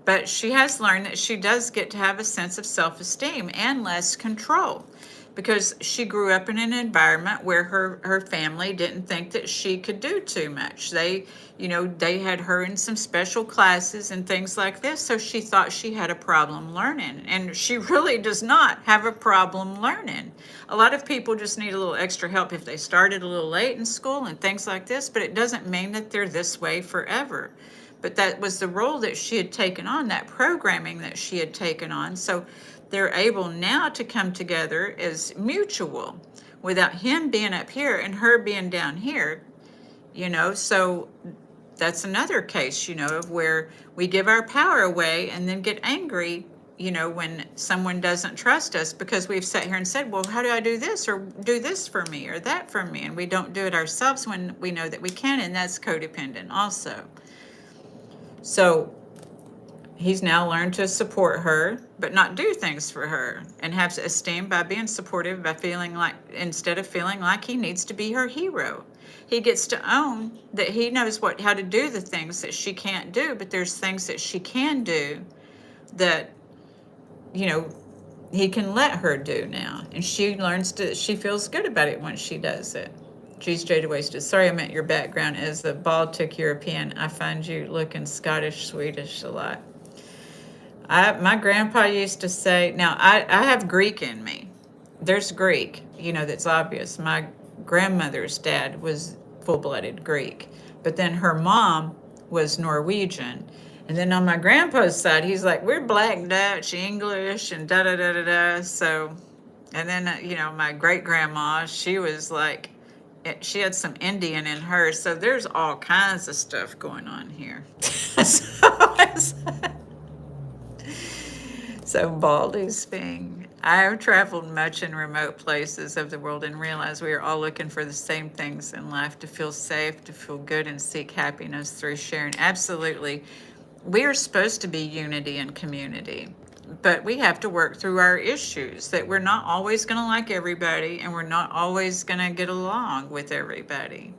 But she has learned that she does get to have a sense of self-esteem and less control, because she grew up in an environment where her family didn't think that she could do too much. They had her in some special classes and things like this, so she thought she had a problem learning. And she really does not have a problem learning. A lot of people just need a little extra help if they started a little late in school and things like this, but it doesn't mean that they're this way forever. But that was the role that she had taken on, that programming that she had taken on. So they're able now to come together as mutual without him being up here and her being down here, So that's another case, of where we give our power away and then get angry, when someone doesn't trust us because we've sat here and said, well, how do I do this, or do this for me or that for me? And we don't do it ourselves when we know that we can, and that's codependent also. So he's now learned to support her, but not do things for her, and have esteem by being supportive, by feeling like, instead of feeling like he needs to be her hero. He gets to own that he knows how to do the things that she can't do, but there's things that she can do that, he can let her do now. And she feels good about it when she does it. Geez, Jada Wasted. Sorry, I meant your background as a Baltic European. I find you looking Scottish, Swedish a lot. My grandpa used to say, now I have Greek in me. There's Greek, that's obvious. My grandmother's dad was full-blooded Greek, but then her mom was Norwegian. And then on my grandpa's side, he's like, we're Black Dutch, English, and da-da-da-da-da. So, and then, my great-grandma, she was like, she had some Indian in her. So there's all kinds of stuff going on here. So Baldy's being, I have traveled much in remote places of the world and realize we are all looking for the same things in life: to feel safe, to feel good, and seek happiness through sharing. Absolutely. We are supposed to be unity and community, but we have to work through our issues, that we're not always going to like everybody and we're not always going to get along with everybody.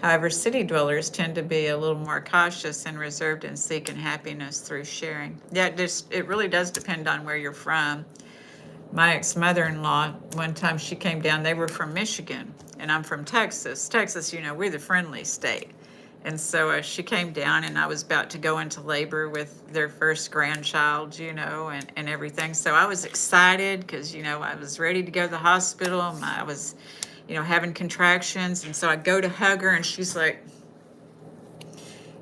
However, city dwellers tend to be a little more cautious and reserved in seeking happiness through sharing. Yeah, it really does depend on where you're from. My ex-mother-in-law, one time she came down, they were from Michigan, and I'm from Texas. Texas, we're the friendly state. And so she came down, and I was about to go into labor with their first grandchild, and everything. So I was excited because, I was ready to go to the hospital. I was, having contractions. And so I go to hug her, and she's like,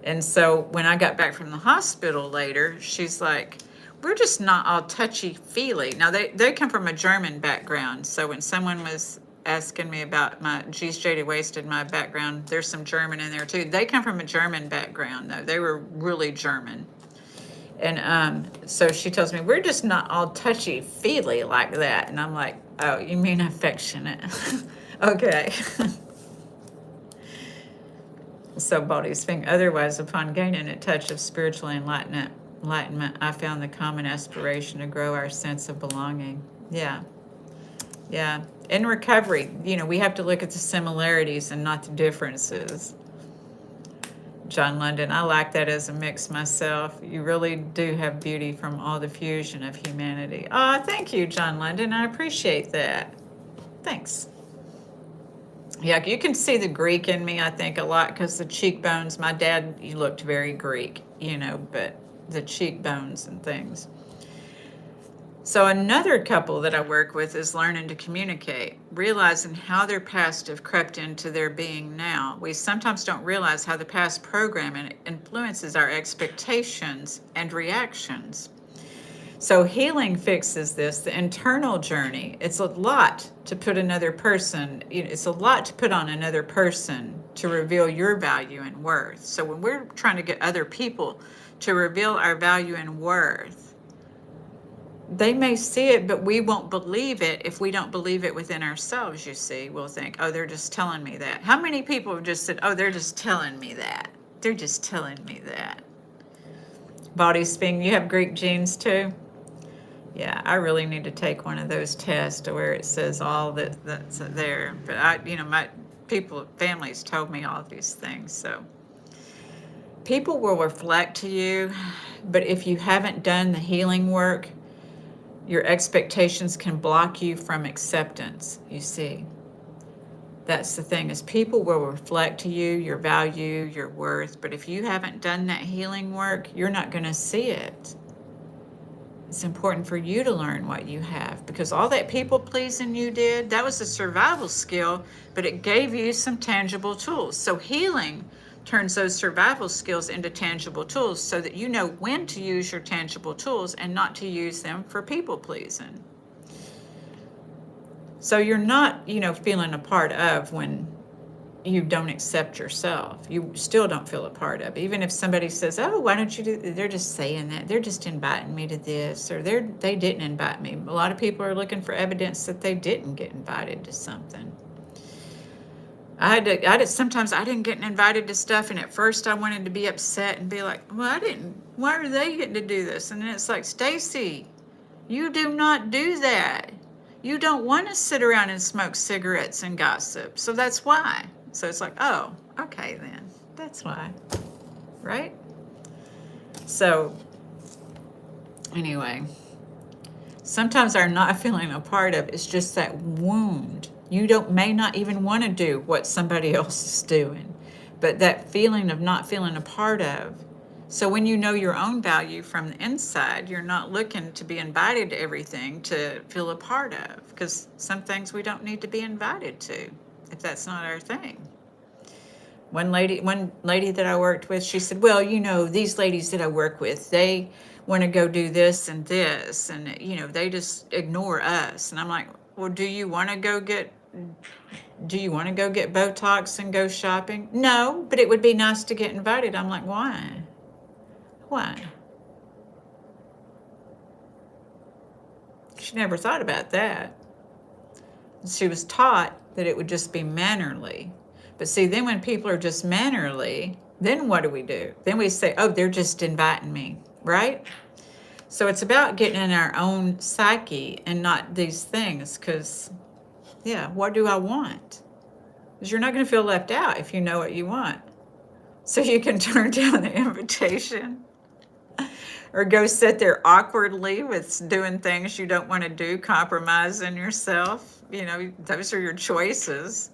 and so when I got back from the hospital later, she's like, we're just not all touchy-feely. Now, they come from a German background. So when someone was asking me about my Jada Wasted, my background, there's some German in there too. They come from a German background, though. They were really German. And so she tells me, we're just not all touchy-feely like that. And I'm like, oh, you mean affectionate? Okay. So Baldy's being, otherwise, upon gaining a touch of spiritual enlightenment, I found the common aspiration to grow our sense of belonging. Yeah. Yeah. In recovery, we have to look at the similarities and not the differences. John London, I like that as a mix myself. You really do have beauty from all the fusion of humanity. Oh, thank you, John London. I appreciate that. Thanks. Yeah, you can see the Greek in me, I think, a lot, because the cheekbones, my dad, he looked very Greek, but the cheekbones and things. So another couple that I work with is learning to communicate, realizing how their past have crept into their being now. We sometimes don't realize how the past programming influences our expectations and reactions. So healing fixes this, the internal journey. It's a lot to put another person, it's a lot to put on another person to reveal your value and worth. So when we're trying to get other people to reveal our value and worth, they may see it, but we won't believe it if we don't believe it within ourselves, you see. We'll think, oh, they're just telling me that. How many people have just said, oh, they're just telling me that? They're just telling me that. Body spin, you have Greek genes too? Yeah, I really need to take one of those tests to where it says all that's there. But my families told me all these things. So people will reflect to you, but if you haven't done the healing work, your expectations can block you from acceptance, you see. That's the thing, is people will reflect to you your value, your worth, but if you haven't done that healing work, you're not going to see it. It's important for you to learn what you have, because all that people pleasing you did, that was a survival skill, but it gave you some tangible tools. So healing turns those survival skills into tangible tools so that you know when to use your tangible tools and not to use them for people pleasing. So you're not, feeling a part of when you don't accept yourself. You still don't feel a part of. Even if somebody says, oh, why don't you do, they're just saying that. They're just inviting me to this, or they didn't invite me. A lot of people are looking for evidence that they didn't get invited to something. Sometimes I didn't get invited to stuff, and at first I wanted to be upset and be like, well, why are they getting to do this? And then it's like, Stacy, you do not do that. You don't want to sit around and smoke cigarettes and gossip. So that's why. So it's like, oh, okay then. That's why. Right? So anyway, sometimes our not feeling a part of is just that wound. You may not even want to do what somebody else is doing, but that feeling of not feeling a part of. So when you know your own value from the inside, you're not looking to be invited to everything to feel a part of, because some things we don't need to be invited to if that's not our thing. One lady that I worked with, she said, well, these ladies that I work with, they want to go do this and this, and they just ignore us. And I'm like, well, do you want to go get Botox and go shopping? No, but it would be nice to get invited. I'm like, why? She never thought about that. She was taught that it would just be mannerly. But see, then when people are just mannerly, then what do? Then we say, oh, they're just inviting me, right? So it's about getting in our own psyche and not these things, because, what do I want? Because you're not going to feel left out if you know what you want. So you can turn down the invitation or go sit there awkwardly with doing things you don't want to do, compromising yourself. Those are your choices.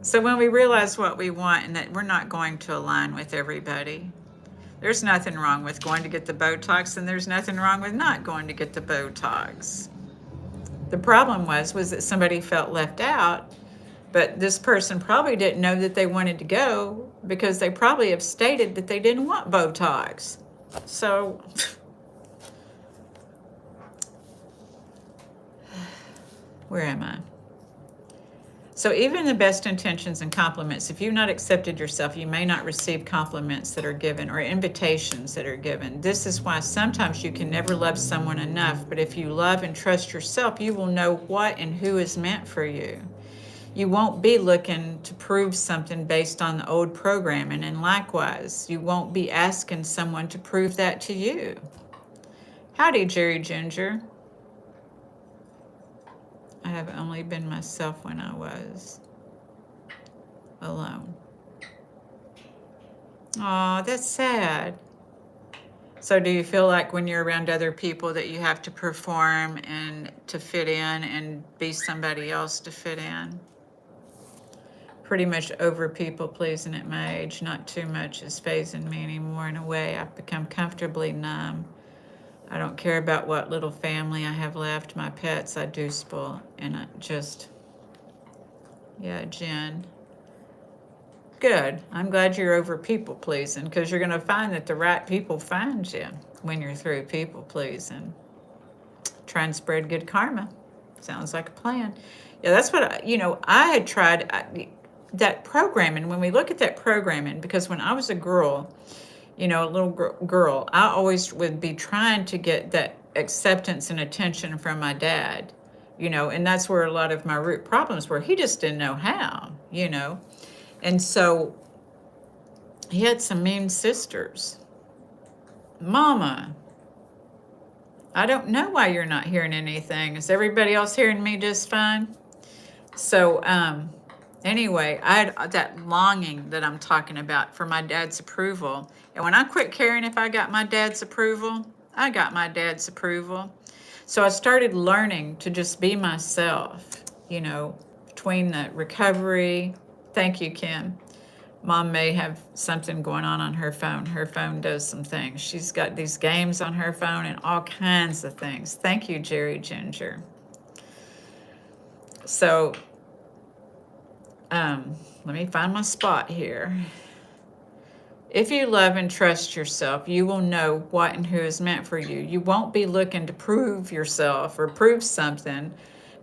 So when we realize what we want and that we're not going to align with everybody, there's nothing wrong with going to get the Botox, and there's nothing wrong with not going to get the Botox. The problem was that somebody felt left out, but this person probably didn't know that they wanted to go because they probably have stated that they didn't want Botox. So where am I? So even the best intentions and compliments, if you've not accepted yourself, you may not receive compliments that are given or invitations that are given. This is why sometimes you can never love someone enough, but if you love and trust yourself, you will know what and who is meant for you. You won't be looking to prove something based on the old programming, and likewise, you won't be asking someone to prove that to you. Howdy, Jerry Ginger. I have only been myself when I was alone. Aw, that's sad. So do you feel like when you're around other people that you have to perform and to fit in and be somebody else to fit in? Pretty much over people pleasing at my age. Not too much is phasing me anymore. In a way, I've become comfortably numb. I don't care about what little family I have left. My pets, I do spoil. And Jen. Good. I'm glad you're over people pleasing, because you're going to find that the right people find you when you're through people pleasing. Try and spread good karma. Sounds like a plan. Yeah, that's what I had tried that programming. When we look at that programming, because when I was a girl, a little girl, I always would be trying to get that acceptance and attention from my dad, and that's where a lot of my root problems were. He just didn't know how. And so he had some mean sisters. Mama, I don't know why you're not hearing anything. Is everybody else hearing me just fine? So, anyway, I had that longing that I'm talking about for my dad's approval. And when I quit caring if I got my dad's approval, I got my dad's approval. So I started learning to just be myself, between the recovery. Thank you, Kim. Mom may have something going on her phone. Her phone does some things. She's got these games on her phone and all kinds of things. Thank you, Jerry Ginger. So, let me find my spot here. If you love and trust yourself, you will know what and who is meant for you. You won't be looking to prove yourself or prove something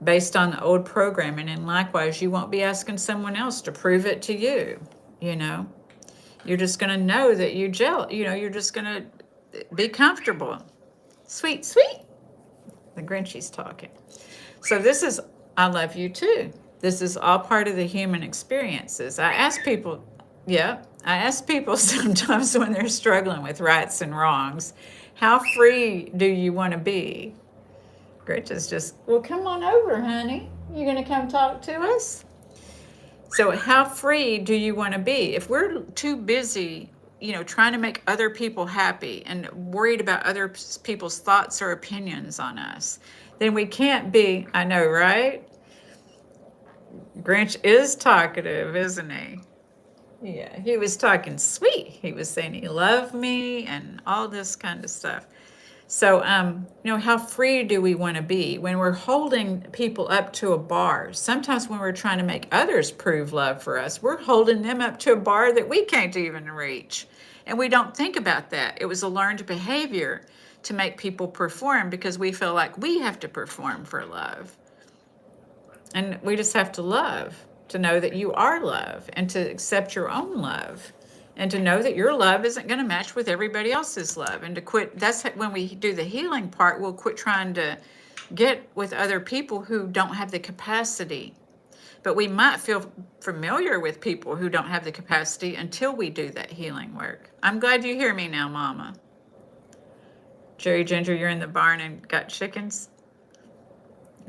based on the old programming. And likewise, you won't be asking someone else to prove it to you. You're just going to know that you gel. You're just going to be comfortable. Sweet, sweet. The Grinchy's talking. So this is, I love you too. This is all part of the human experiences. I ask people sometimes when they're struggling with rights and wrongs, how free do you want to be? Grinch is just, well, come on over, honey. You going to come talk to us? So how free do you want to be? If we're too busy, trying to make other people happy and worried about other people's thoughts or opinions on us, then we can't be, I know, right? Grinch is talkative, isn't he? Yeah, he was talking sweet. He was saying he loved me and all this kind of stuff. So, how free do we want to be when we're holding people up to a bar? Sometimes when we're trying to make others prove love for us, we're holding them up to a bar that we can't even reach. And we don't think about that. It was a learned behavior to make people perform because we feel like we have to perform for love. And we just have to love, to know that you are love and to accept your own love. And to know that your love isn't going to match with everybody else's love. And to quit, that's when we do the healing part, we'll quit trying to get with other people who don't have the capacity. But we might feel familiar with people who don't have the capacity until we do that healing work. I'm glad you hear me now, Mama. Jerry Ginger, you're in the barn and got chickens?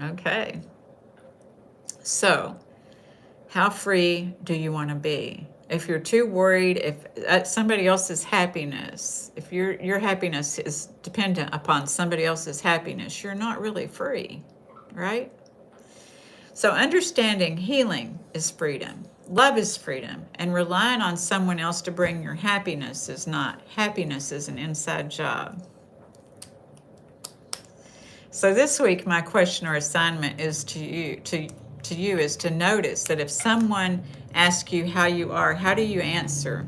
Okay. So, how free do you want to be? If you're too worried, if somebody else's happiness, if your happiness is dependent upon somebody else's happiness, you're not really free, right? So understanding healing is freedom, love is freedom, and relying on someone else to bring your happiness is not. Happiness is an inside job. So this week, my question or assignment is to you is to notice that if someone asks you how you are, how do you answer?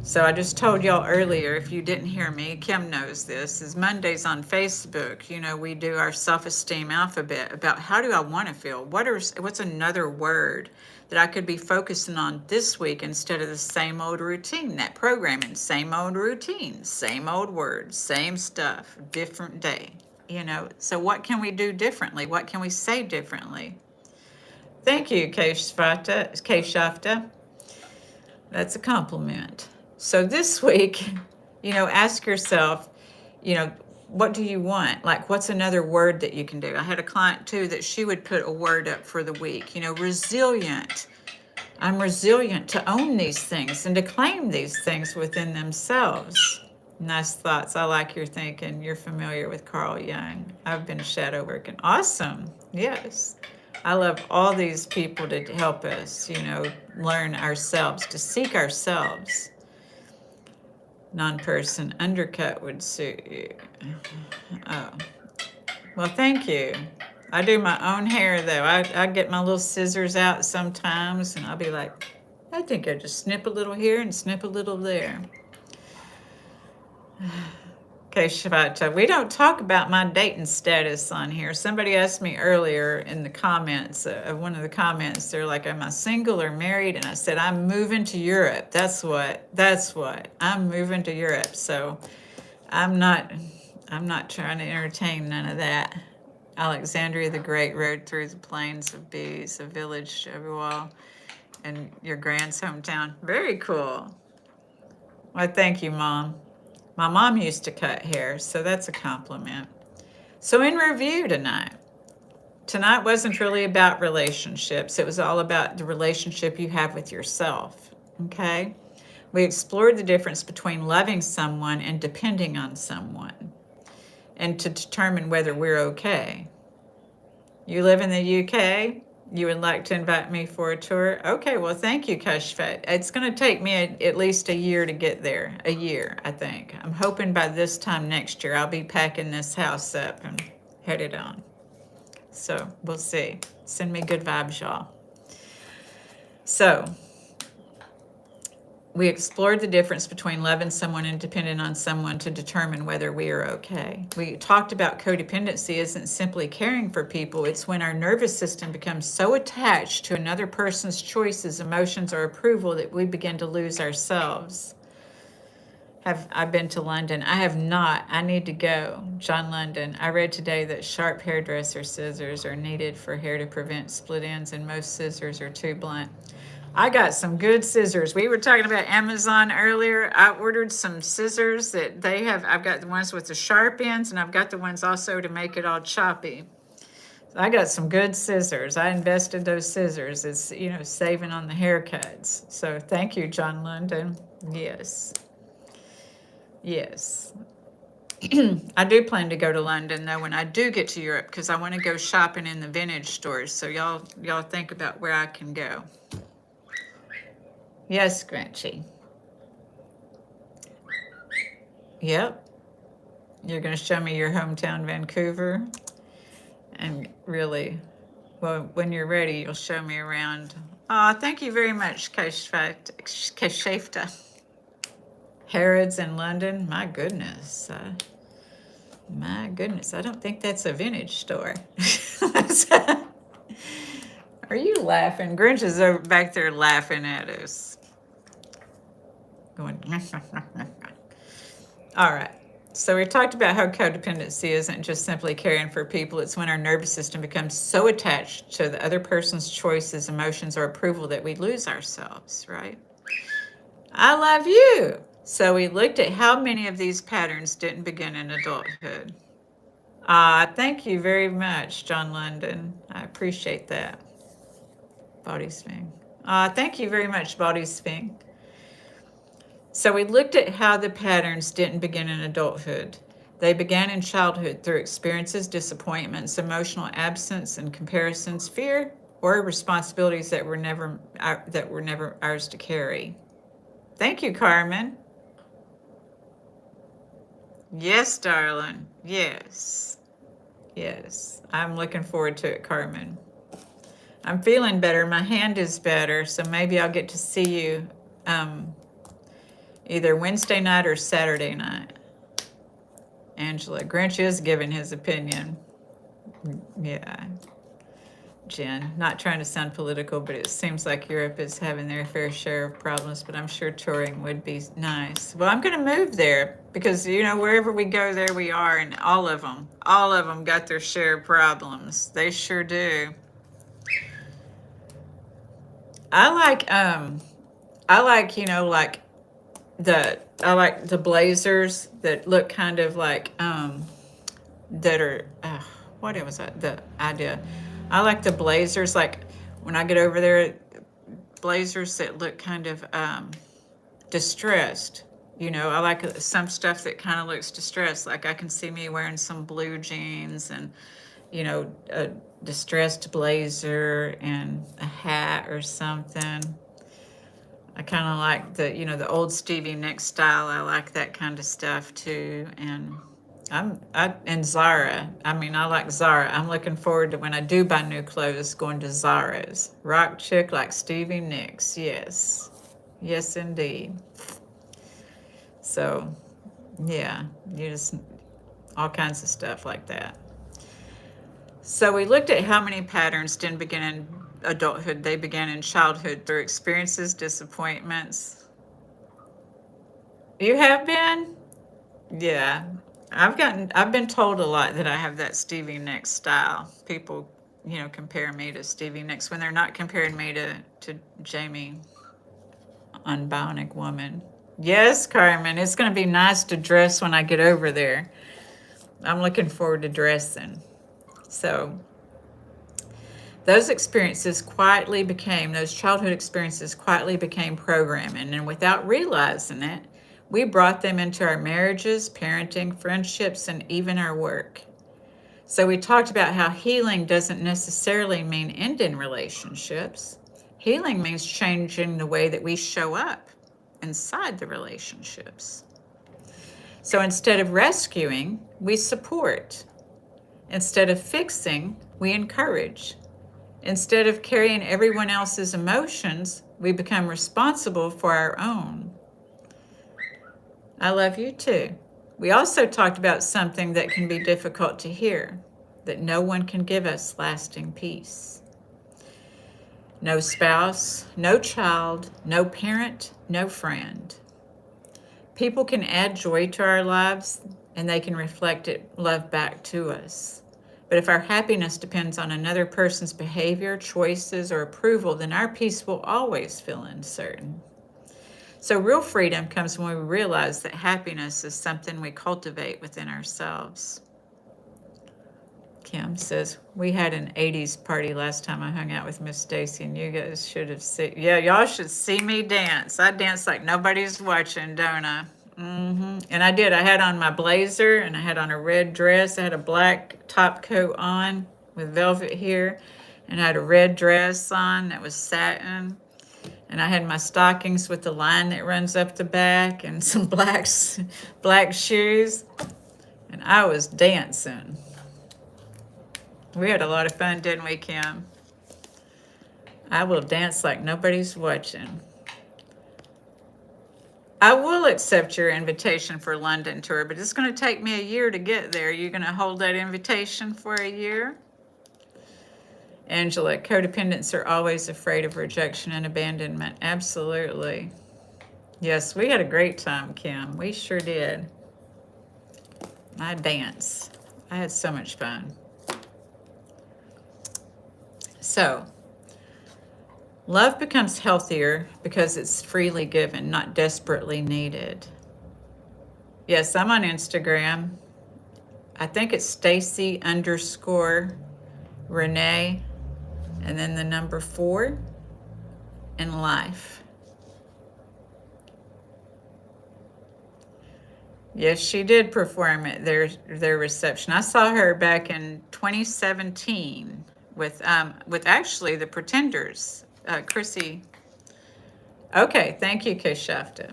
So I just told y'all earlier, if you didn't hear me, Kim knows this, is Mondays on Facebook, we do our self-esteem alphabet about how do I want to feel? What's another word that I could be focusing on this week instead of the same old routine, that programming, same old routine, same old words, same stuff, different day, So what can we do differently? What can we say differently? Thank you, Keshafta. That's a compliment. So this week, ask yourself, what do you want? Like, what's another word that you can do? I had a client, too, that she would put a word up for the week. Resilient. I'm resilient to own these things and to claim these things within themselves. Nice thoughts. I like your thinking. You're familiar with Carl Jung. I've been shadow working. Awesome. Yes. I love all these people to help us, learn ourselves, to seek ourselves. Non-person undercut would suit you. Oh, well, thank you. I do my own hair, though. I get my little scissors out sometimes, and I'll be like, I think I just snip a little here and snip a little there. Okay, Shivata, we don't talk about my dating status on here. Somebody asked me earlier in the comments, one of the comments, they're like, am I single or married? And I said, I'm moving to Europe. That's what. I'm moving to Europe. So I'm not trying to entertain none of that. Alexandria the Great rode through the plains of bees, a village everywhere in your grand's hometown. Very cool. Well, thank you, Mom. My mom used to cut hair, so that's a compliment. So in review tonight wasn't really about relationships. It was all about the relationship you have with yourself, okay? We explored the difference between loving someone and depending on someone, and to determine whether we're okay. You live in the UK? You would like to invite me for a tour? Okay, well, thank you, Kashfat. It's going to take me at least a year to get there. A year, I think. I'm hoping by this time next year I'll be packing this house up and headed on. So we'll see. Send me good vibes, y'all. So we explored the difference between loving someone and depending on someone to determine whether we are okay. We talked about codependency isn't simply caring for people. It's when our nervous system becomes so attached to another person's choices, emotions, or approval that we begin to lose ourselves. Have I been to London? I have not. I need to go. John London. I read today that sharp hairdresser scissors are needed for hair to prevent split ends, and most scissors are too blunt. I got some good scissors. We were talking about Amazon earlier. I ordered some scissors that they have. I've got the ones with the sharp ends, and I've got the ones also to make it all choppy. So I got some good scissors. I invested those scissors. It's, saving on the haircuts. So thank you, John London. Yes. Yes. I do plan to go to London, though, when I do get to Europe, because I want to go shopping in the vintage stores. So y'all think about where I can go. Yes, Scrunchy. Yep. You're going to show me your hometown, Vancouver. And really, well, when you're ready, you'll show me around. Thank you very much, Keshafta. Harrods in London. My goodness. I don't think that's a vintage store. Are you laughing? Grinch is over back there laughing at us. Going, all right. So we talked about how codependency isn't just simply caring for people. It's when our nervous system becomes so attached to the other person's choices, emotions, or approval that we lose ourselves, right? I love you. So we looked at how many of these patterns didn't begin in adulthood. Thank you very much, John London. I appreciate that. Body Sphinx. Thank you very much, Body Sphinx. So we looked at how the patterns didn't begin in adulthood. They began in childhood through experiences, disappointments, emotional absence and comparisons, fear, or responsibilities that were never ours to carry. Thank you, Carmen. Yes, darling. Yes. Yes. I'm looking forward to it, Carmen. I'm feeling better. My hand is better, so maybe I'll get to see you either Wednesday night or Saturday night. Angela, Grinch is giving his opinion. Yeah. Jen, not trying to sound political, but it seems like Europe is having their fair share of problems, but I'm sure touring would be nice. Well, I'm going to move there because, wherever we go, there we are, and all of them got their share of problems. They sure do. I like the blazers that look kind of like that are what was that the idea? I like the blazers, like when I get over there, blazers that look kind of distressed. I like some stuff that kind of looks distressed. Like I can see me wearing some blue jeans and a distressed blazer and a hat or something. I kind of like the old Stevie Nicks style. I like that kind of stuff too. And And Zara. I mean, I like Zara. I'm looking forward to when I do buy new clothes, going to Zara's. Rock chick like Stevie Nicks. Yes. Yes, indeed. So, yeah, you just, all kinds of stuff like that. So we looked at how many patterns didn't begin in adulthood. They began in childhood through experiences, disappointments. You have been? Yeah. I've been told a lot that I have that Stevie Nicks style. People, compare me to Stevie Nicks when they're not comparing me to Jamie on Bionic Woman. Yes, Carmen, it's going to be nice to dress when I get over there. I'm looking forward to dressing. So, those childhood experiences quietly became programming, and without realizing it, we brought them into our marriages, parenting, friendships, and even our work. So we talked about how healing doesn't necessarily mean ending relationships. Healing means changing the way that we show up inside the relationships. So instead of rescuing, we support. Instead of fixing, we encourage. Instead of carrying everyone else's emotions, we become responsible for our own. I love you too. We also talked about something that can be difficult to hear, that no one can give us lasting peace. No spouse, no child, no parent, no friend. People can add joy to our lives and they can reflect love back to us. But if our happiness depends on another person's behavior, choices, or approval, then our peace will always feel uncertain. So real freedom comes when we realize that happiness is something we cultivate within ourselves. Kim says, we had an 80s party last time I hung out with Miss Stacy, and you guys should have seen. Yeah, y'all should see me dance. I dance like nobody's watching, don't I? And I did. I had on my blazer, and I had on a red dress. I had a black top coat on with velvet hair, and I had a red dress on that was satin. And I had my stockings with the line that runs up the back, and some black shoes, and I was dancing. We had a lot of fun, didn't we, Kim? I will dance like nobody's watching. I will accept your invitation for a London tour, but it's going to take me a year to get there. You're going to hold that invitation for a year? Angela, codependents are always afraid of rejection and abandonment. Absolutely. Yes, we had a great time, Kim. We sure did. I danced. I had so much fun. So, love becomes healthier because it's freely given, not desperately needed. Yes, I'm on Instagram. I think it's Stacy_Renee, and then the number 4 in life. Yes, she did perform at their reception. I saw her back in 2017 with actually the Pretenders, Chrissy. Okay, thank you, Keshafta.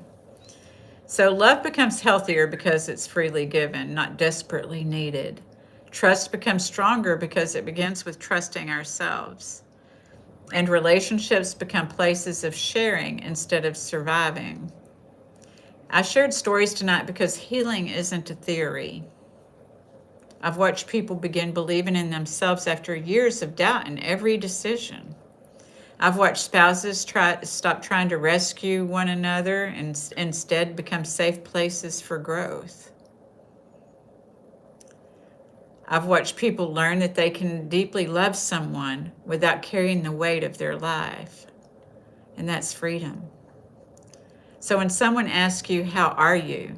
So love becomes healthier because it's freely given, not desperately needed. Trust becomes stronger because it begins with trusting ourselves. And relationships become places of sharing instead of surviving. I shared stories tonight because healing isn't a theory. I've watched people begin believing in themselves after years of doubt in every decision. I've watched spouses stop trying to rescue one another and instead become safe places for growth. I've watched people learn that they can deeply love someone without carrying the weight of their life. And that's freedom. So when someone asks you, how are you?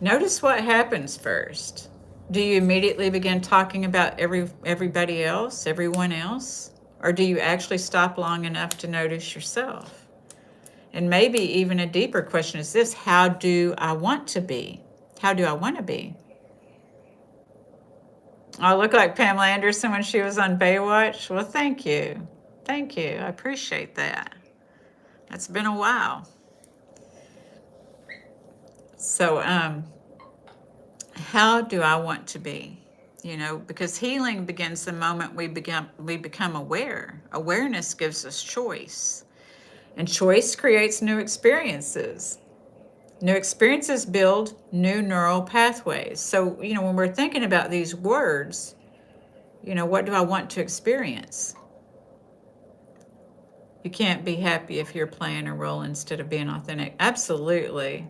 Notice what happens first. Do you immediately begin talking about everybody else, everyone else? Or do you actually stop long enough to notice yourself? And maybe even a deeper question is this: how do I want to be? How do I want to be? I look like Pamela Anderson when she was on Baywatch. Well, thank you. Thank you. I appreciate that. It's been a while. So, How do I want to be? You know, because healing begins the moment we become aware. Awareness gives us choice, and choice creates new experiences. New experiences build new neural pathways. So, you know, when we're thinking about these words, you know, what do I want to experience? You can't be happy if you're playing a role instead of being authentic. Absolutely.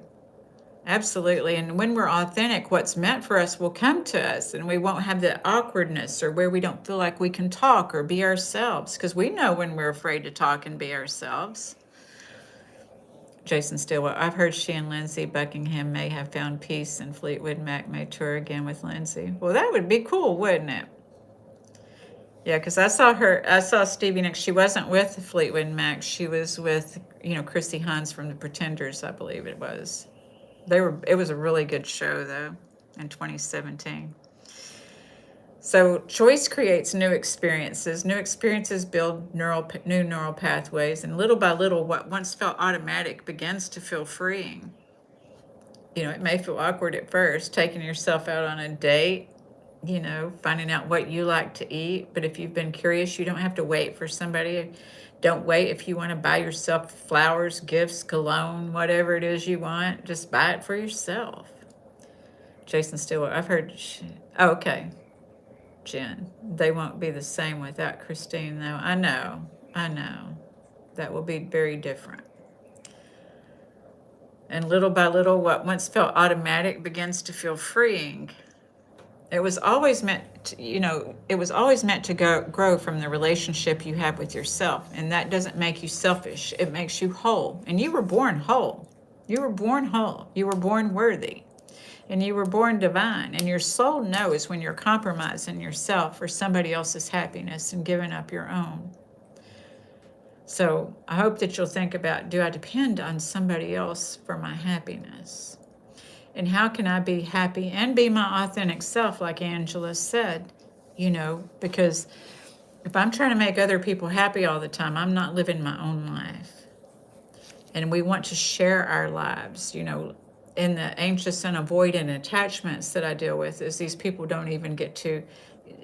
Absolutely. And when we're authentic, what's meant for us will come to us, and we won't have the awkwardness or where we don't feel like we can talk or be ourselves, because we know when we're afraid to talk and be ourselves. Jason Stillwell, I've heard she and Lindsay Buckingham may have found peace, and Fleetwood Mac may tour again with Lindsay. Well, that would be cool, wouldn't it? Yeah, because I saw Stevie Nicks. She wasn't with Fleetwood Mac. She was with, you know, Chrissy Hines from the Pretenders, I believe it was. It was a really good show, though, in 2017. So choice creates new experiences. New experiences build new neural pathways, and little by little, what once felt automatic begins to feel freeing. You know, it may feel awkward at first, taking yourself out on a date, you know, finding out what you like to eat. But if you've been curious, you don't have to wait for somebody. Don't wait if you want to buy yourself flowers, gifts, cologne, whatever it is you want. Just buy it for yourself. Jason Stewart, I've heard. Oh, okay, Jen. They won't be the same without Christine, though. I know. I know. That will be very different. And little by little, what once felt automatic begins to feel freeing. It was always meant to, you know, it was always meant to grow from the relationship you have with yourself. And that doesn't make you selfish. It makes you whole. And you were born whole. You were born whole. You were born worthy. And you were born divine. And your soul knows when you're compromising yourself for somebody else's happiness and giving up your own. So I hope that you'll think about, do I depend on somebody else for my happiness? And how can I be happy and be my authentic self, like Angela said? You know, because if I'm trying to make other people happy all the time, I'm not living my own life. And we want to share our lives, you know. In the anxious and avoidant attachments that I deal with, is these people don't even get to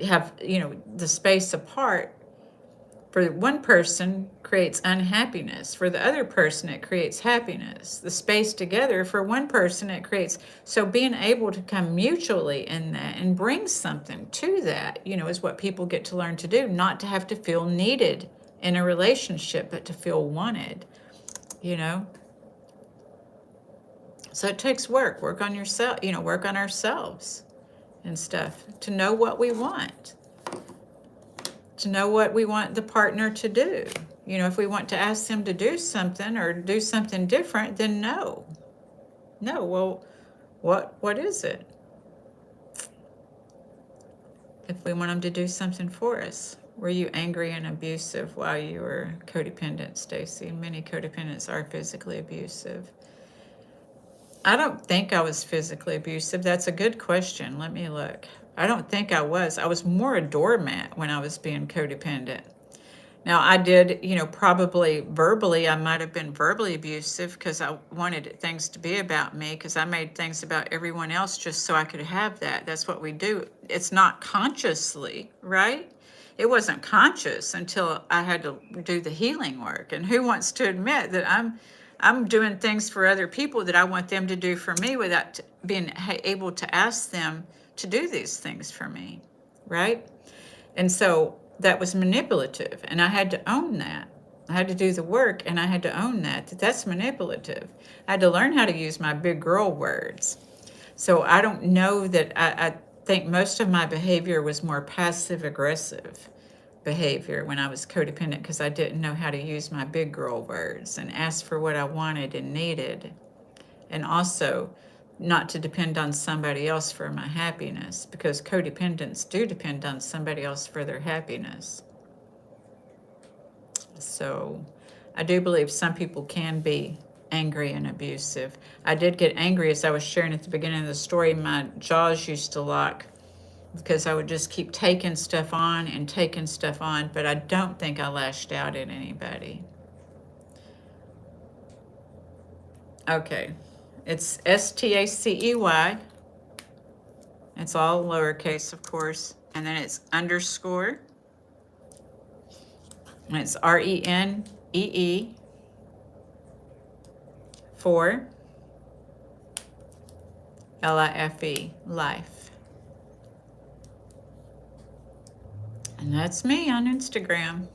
have, you know, the space apart. For one person creates unhappiness. For the other person, it creates happiness. The space together, for one person, it creates. So being able to come mutually in that and bring something to that, you know, is what people get to learn to do. Not to have to feel needed in a relationship, but to feel wanted, you know. So it takes work on yourself, you know, work on ourselves and stuff, to know what we want. To know what we want the partner to do. You know, if we want to ask them to do something or do something different, then no. No, well, what is it? If we want them to do something for us. Were you angry and abusive while you were codependent, Stacy? Many codependents are physically abusive. I don't think I was physically abusive. That's a good question. Let me look. I don't think I was. I was more a doormat when I was being codependent. Now, I did, you know, probably verbally, I might have been verbally abusive because I wanted things to be about me, because I made things about everyone else just so I could have that. That's what we do. It's not consciously, right? It wasn't conscious until I had to do the healing work. And who wants to admit that I'm doing things for other people that I want them to do for me without being able to ask them to do these things for me, right? And so that was manipulative, and I had to own that. I had to do the work, and I had to own that's manipulative. I had to learn how to use my big girl words. So I don't know that I think most of my behavior was more passive aggressive behavior when I was codependent, because I didn't know how to use my big girl words and ask for what I wanted and needed. And also not to depend on somebody else for my happiness, because codependents do depend on somebody else for their happiness. So I do believe some people can be angry and abusive. I did get angry, as I was sharing at the beginning of the story. My jaws used to lock because I would just keep taking stuff on and taking stuff on, but I don't think I lashed out at anybody. Okay. It's Stacey. It's all lowercase, of course. And then it's underscore. And it's RENEE 4 LIFE, life. And that's me on Instagram.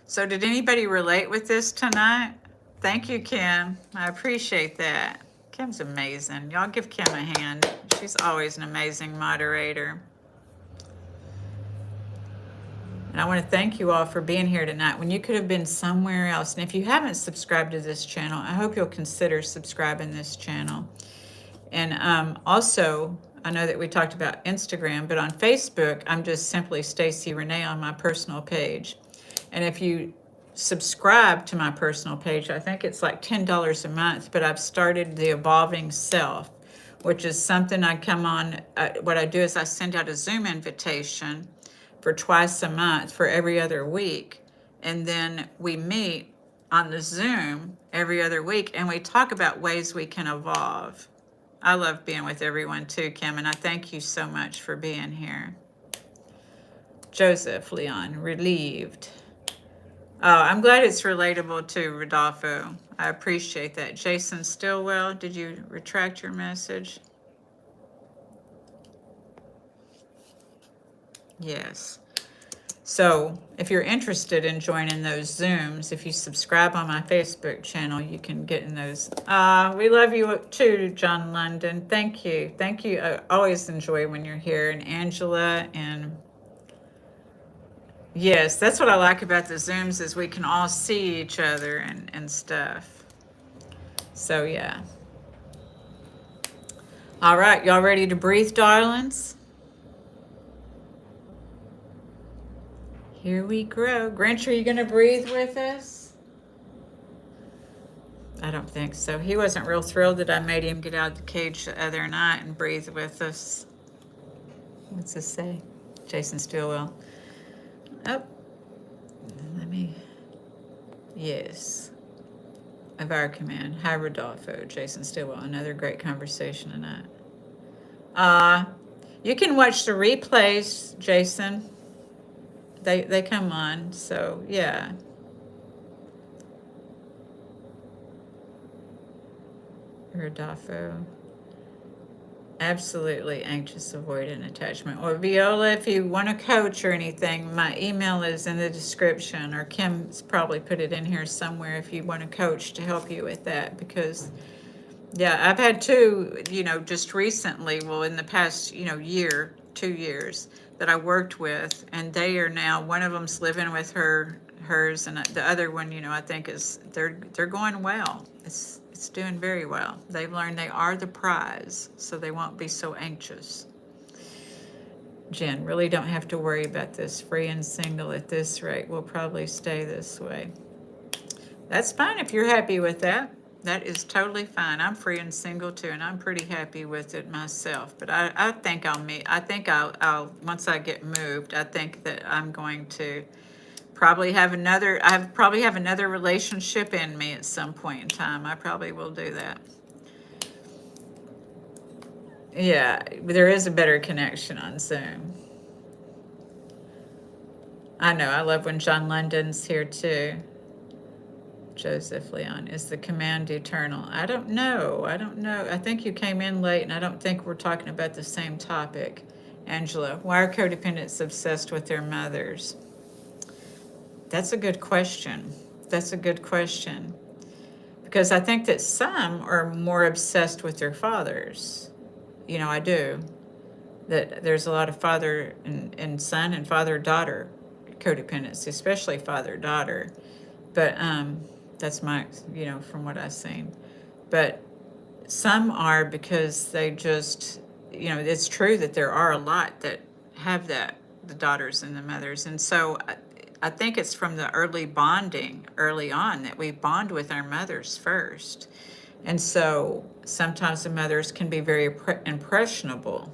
So did anybody relate with this tonight? Thank you, Kim. I appreciate that. Kim's amazing. Y'all give Kim a hand. She's always an amazing moderator. And I want to thank you all for being here tonight when you could have been somewhere else. And if you haven't subscribed to this channel, I hope you'll consider subscribing to this channel. And also, I know that we talked about Instagram, but on Facebook, I'm just simply Stacey Renee on my personal page. And if you subscribe to my personal page, I think it's like $10 a month, but I've started the Evolving Self, which is something I come on. What I do is I send out a Zoom invitation for twice a month for every other week. And then we meet on the Zoom every other week and we talk about ways we can evolve. I love being with everyone too, Kim, and I thank you so much for being here. Joseph Leon, relieved. Oh, I'm glad it's relatable to Rodolfo. I appreciate that. Jason Stillwell, did you retract your message? Yes. So if you're interested in joining those Zooms, if you subscribe on my Facebook channel, you can get in those. We love you too, John London. Thank you. Thank you. I always enjoy when you're here. And Angela and yes, that's what I like about the Zooms is we can all see each other and stuff. So yeah. All right, y'all ready to breathe, darlings? Here we grow. Grinch, are you going to breathe with us? I don't think so. He wasn't real thrilled that I made him get out of the cage the other night and breathe with us. What's this say? Jason Stillwell. Oh, let me. Yes. Of our command. Hi, Rodolfo. Jason Stillwell. Another great conversation tonight. You can watch the replays, Jason. They come on, so yeah. Rodolfo. Absolutely anxious, avoidant attachment. Or Viola, if you want to coach or anything, my email is in the description, or Kim's probably put it in here somewhere if you want a coach to help you with that. Because, yeah, I've had two, just recently, well, in the past, year, 2 years, that I worked with, and they are now, one of them's living with hers, and the other one, I think they're going well. It's doing very well. They've learned they are the prize, so they won't be so anxious. Jen, really don't have to worry about this. Free and single at this rate. We'll probably stay this way. That's fine if you're happy with that. That is totally fine. I'm free and single too, and I'm pretty happy with it myself. But I think I'll once I get moved, I think that I'm going to probably have another relationship in me at some point in time. I probably will do that. Yeah, there is a better connection on Zoom. I know, I love when John London's here too. Joseph Leon, is the command eternal? I don't know. I think you came in late and I don't think we're talking about the same topic. Angela, why are codependents obsessed with their mothers? That's a good question. Because I think that some are more obsessed with their fathers. I do. That there's a lot of father and son and father-daughter codependency, especially father-daughter. But that's my, from what I've seen. But some are because they just, it's true that there are a lot that have that, the daughters and the mothers. And so I think it's from the early bonding, early on, that we bond with our mothers first. And so sometimes the mothers can be very impressionable.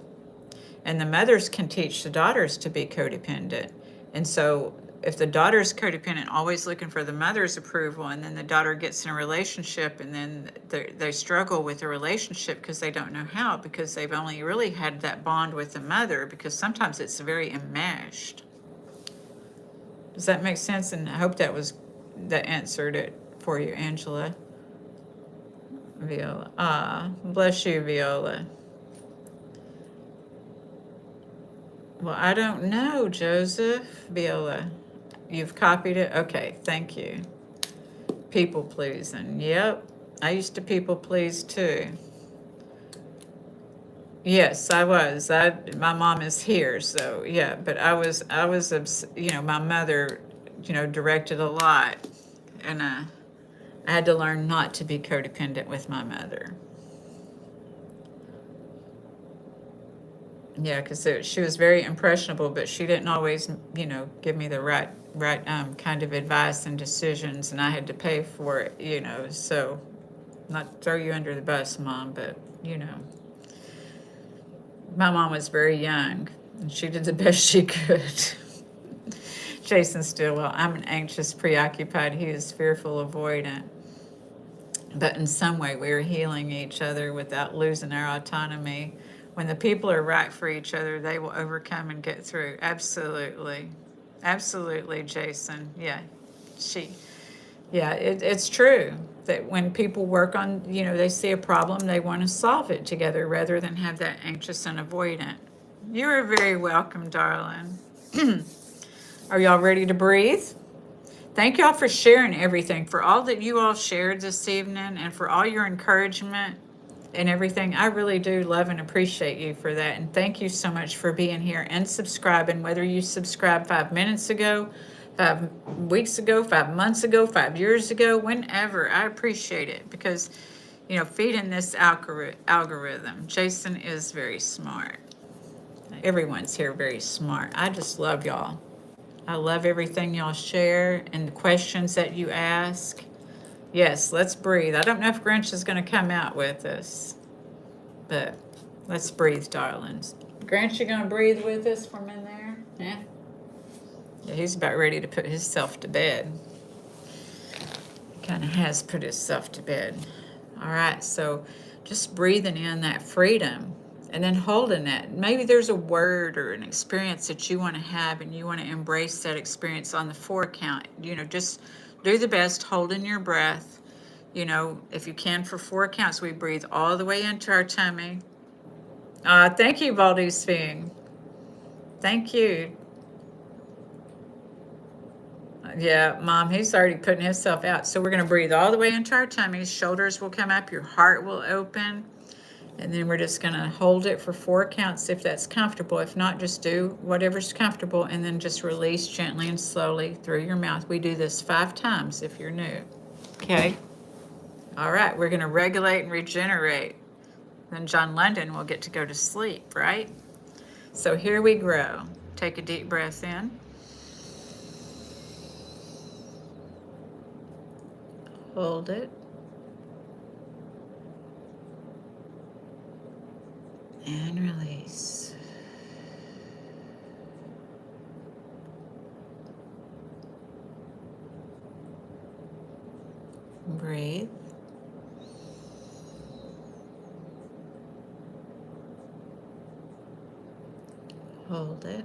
And the mothers can teach the daughters to be codependent. And so if the daughter's codependent, always looking for the mother's approval, and then the daughter gets in a relationship and then they struggle with the relationship because they don't know how, because they've only really had that bond with the mother, because sometimes it's very enmeshed. Does that make sense? And I hope that answered it for you, Angela. Viola. Bless you, Viola. Well, I don't know, Joseph. Viola. You've copied it? Okay, thank you. People pleasing. Yep. I used to people please too. Yes, I was. My mom is here, so yeah, but my mother, directed a lot, and I had to learn not to be codependent with my mother. Yeah, because she was very impressionable, but she didn't always, give me the right kind of advice and decisions, and I had to pay for it, So, not throw you under the bus, Mom, but my mom was very young, and she did the best she could. Jason Stillwell. I'm an anxious, preoccupied. He is fearful, avoidant. But in some way, we're healing each other without losing our autonomy. When the people are right for each other, they will overcome and get through. Absolutely. Absolutely, Jason. Yeah. It's true that when people work on, they see a problem, they want to solve it together rather than have that anxious and avoidant. You are very welcome, darling. Are y'all ready to breathe? Thank y'all for sharing everything, for all that you all shared this evening, and for all your encouragement and everything. I really do love and appreciate you for that. And thank you so much for being here and subscribing, whether you subscribed 5 minutes ago, 5 weeks ago, 5 months ago, 5 years ago, whenever. I appreciate it because, feeding this algorithm. Jason is very smart. Everyone's here very smart. I just love y'all. I love everything y'all share and the questions that you ask. Yes, let's breathe. I don't know if Grinch is going to come out with us, but let's breathe, darlings. Grinch, you going to breathe with us from in there? Yeah? Yeah, he's about ready to put himself to bed. He kind of has put himself to bed. All right, so just breathing in that freedom and then holding that. Maybe there's a word or an experience that you want to have and you want to embrace that experience on the 4 count. Just do the best holding your breath. If you can, for 4 counts, we breathe all the way into our tummy. Thank you, Valdez Fing. Thank you. Yeah, Mom, he's already putting himself out. So we're going to breathe all the way into our tummies. Shoulders will come up. Your heart will open. And then we're just going to hold it for 4 counts if that's comfortable. If not, just do whatever's comfortable and then just release gently and slowly through your mouth. We do this 5 times if you're new. Okay? All right, we're going to regulate and regenerate. Then John London will get to go to sleep, right? So here we grow. Take a deep breath in. Hold it. And release. Breathe. Hold it.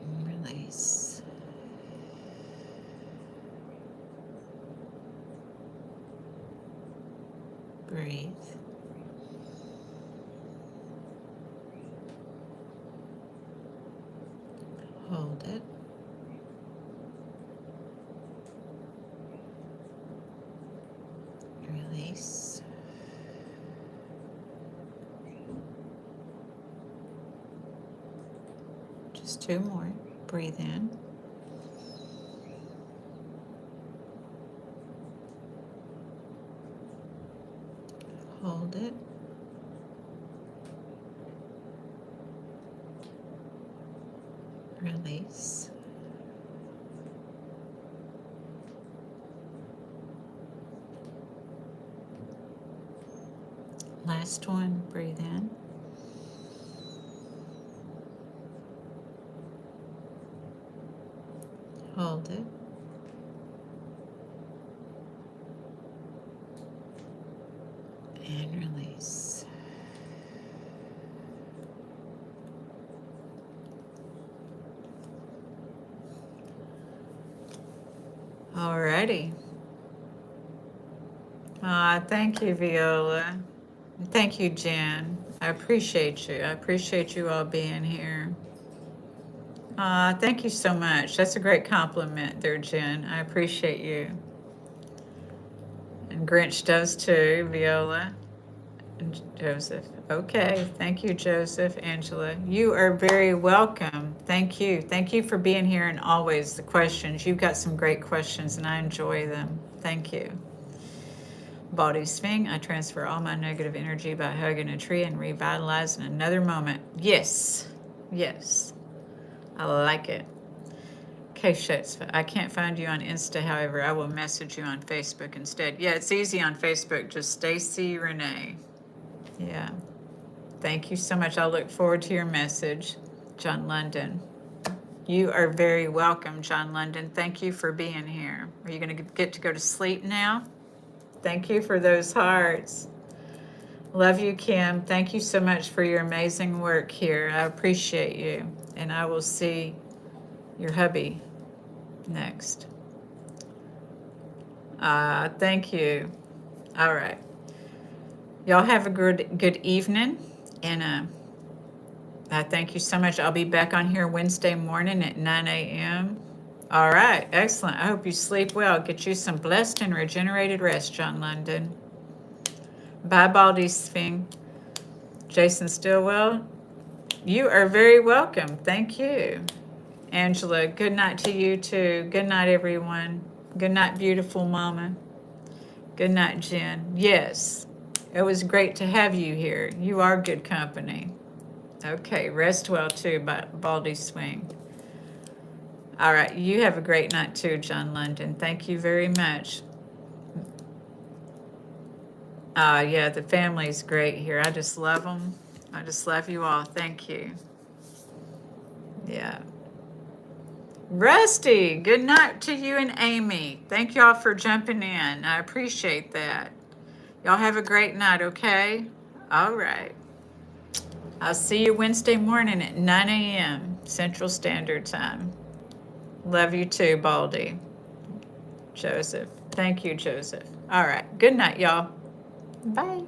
And release. Breathe. Hold it. Release. Just 2 more. Breathe in. Hold it. Release. Last one, breathe in. Hold it. And release. Alrighty. Thank you, Viola. Thank you, Jen. I appreciate you. I appreciate you all being here. Thank you so much. That's a great compliment there, Jen. I appreciate you. And Grinch does too, Viola and Joseph. Okay. Thank you, Joseph. Angela. You are very welcome. Thank you. Thank you for being here and always the questions. You've got some great questions and I enjoy them. Thank you. Body swing. I transfer all my negative energy by hugging a tree and revitalizing another moment. Yes. Yes. I like it. Okay, Schutz, I can't find you on Insta. However, I will message you on Facebook instead. Yeah, it's easy on Facebook. Just Stacy Renee. Yeah. Thank you so much. I'll look forward to your message. John London. You are very welcome, John London. Thank you for being here. Are you going to get to go to sleep now? Thank you for those hearts. Love you, Kim. Thank you so much for your amazing work here. I appreciate you. And I will see your hubby next. Thank you. All right. Y'all have a good evening. And I thank you so much. I'll be back on here Wednesday morning at 9 a.m. All right. Excellent. I hope you sleep well. Get you some blessed and regenerated rest, John London. Bye, Baldy Sphinx. Jason Stillwell, you are very welcome. Thank you. Angela, good night to you too. Good night, everyone. Good night, beautiful mama. Good night, Jen. Yes, it was great to have you here. You are good company. Okay, rest well too, Baldy Swing. All right, you have a great night too, John London. Thank you very much. Yeah, the family's great here. I just love them. I just love you all. Thank you. Yeah. Rusty, good night to you and Amy. Thank y'all for jumping in. I appreciate that. Y'all have a great night, okay? All right. I'll see you Wednesday morning at 9 a.m. Central Standard Time. Love you too, Baldy. Joseph. Thank you, Joseph. All right. Good night, y'all. Bye.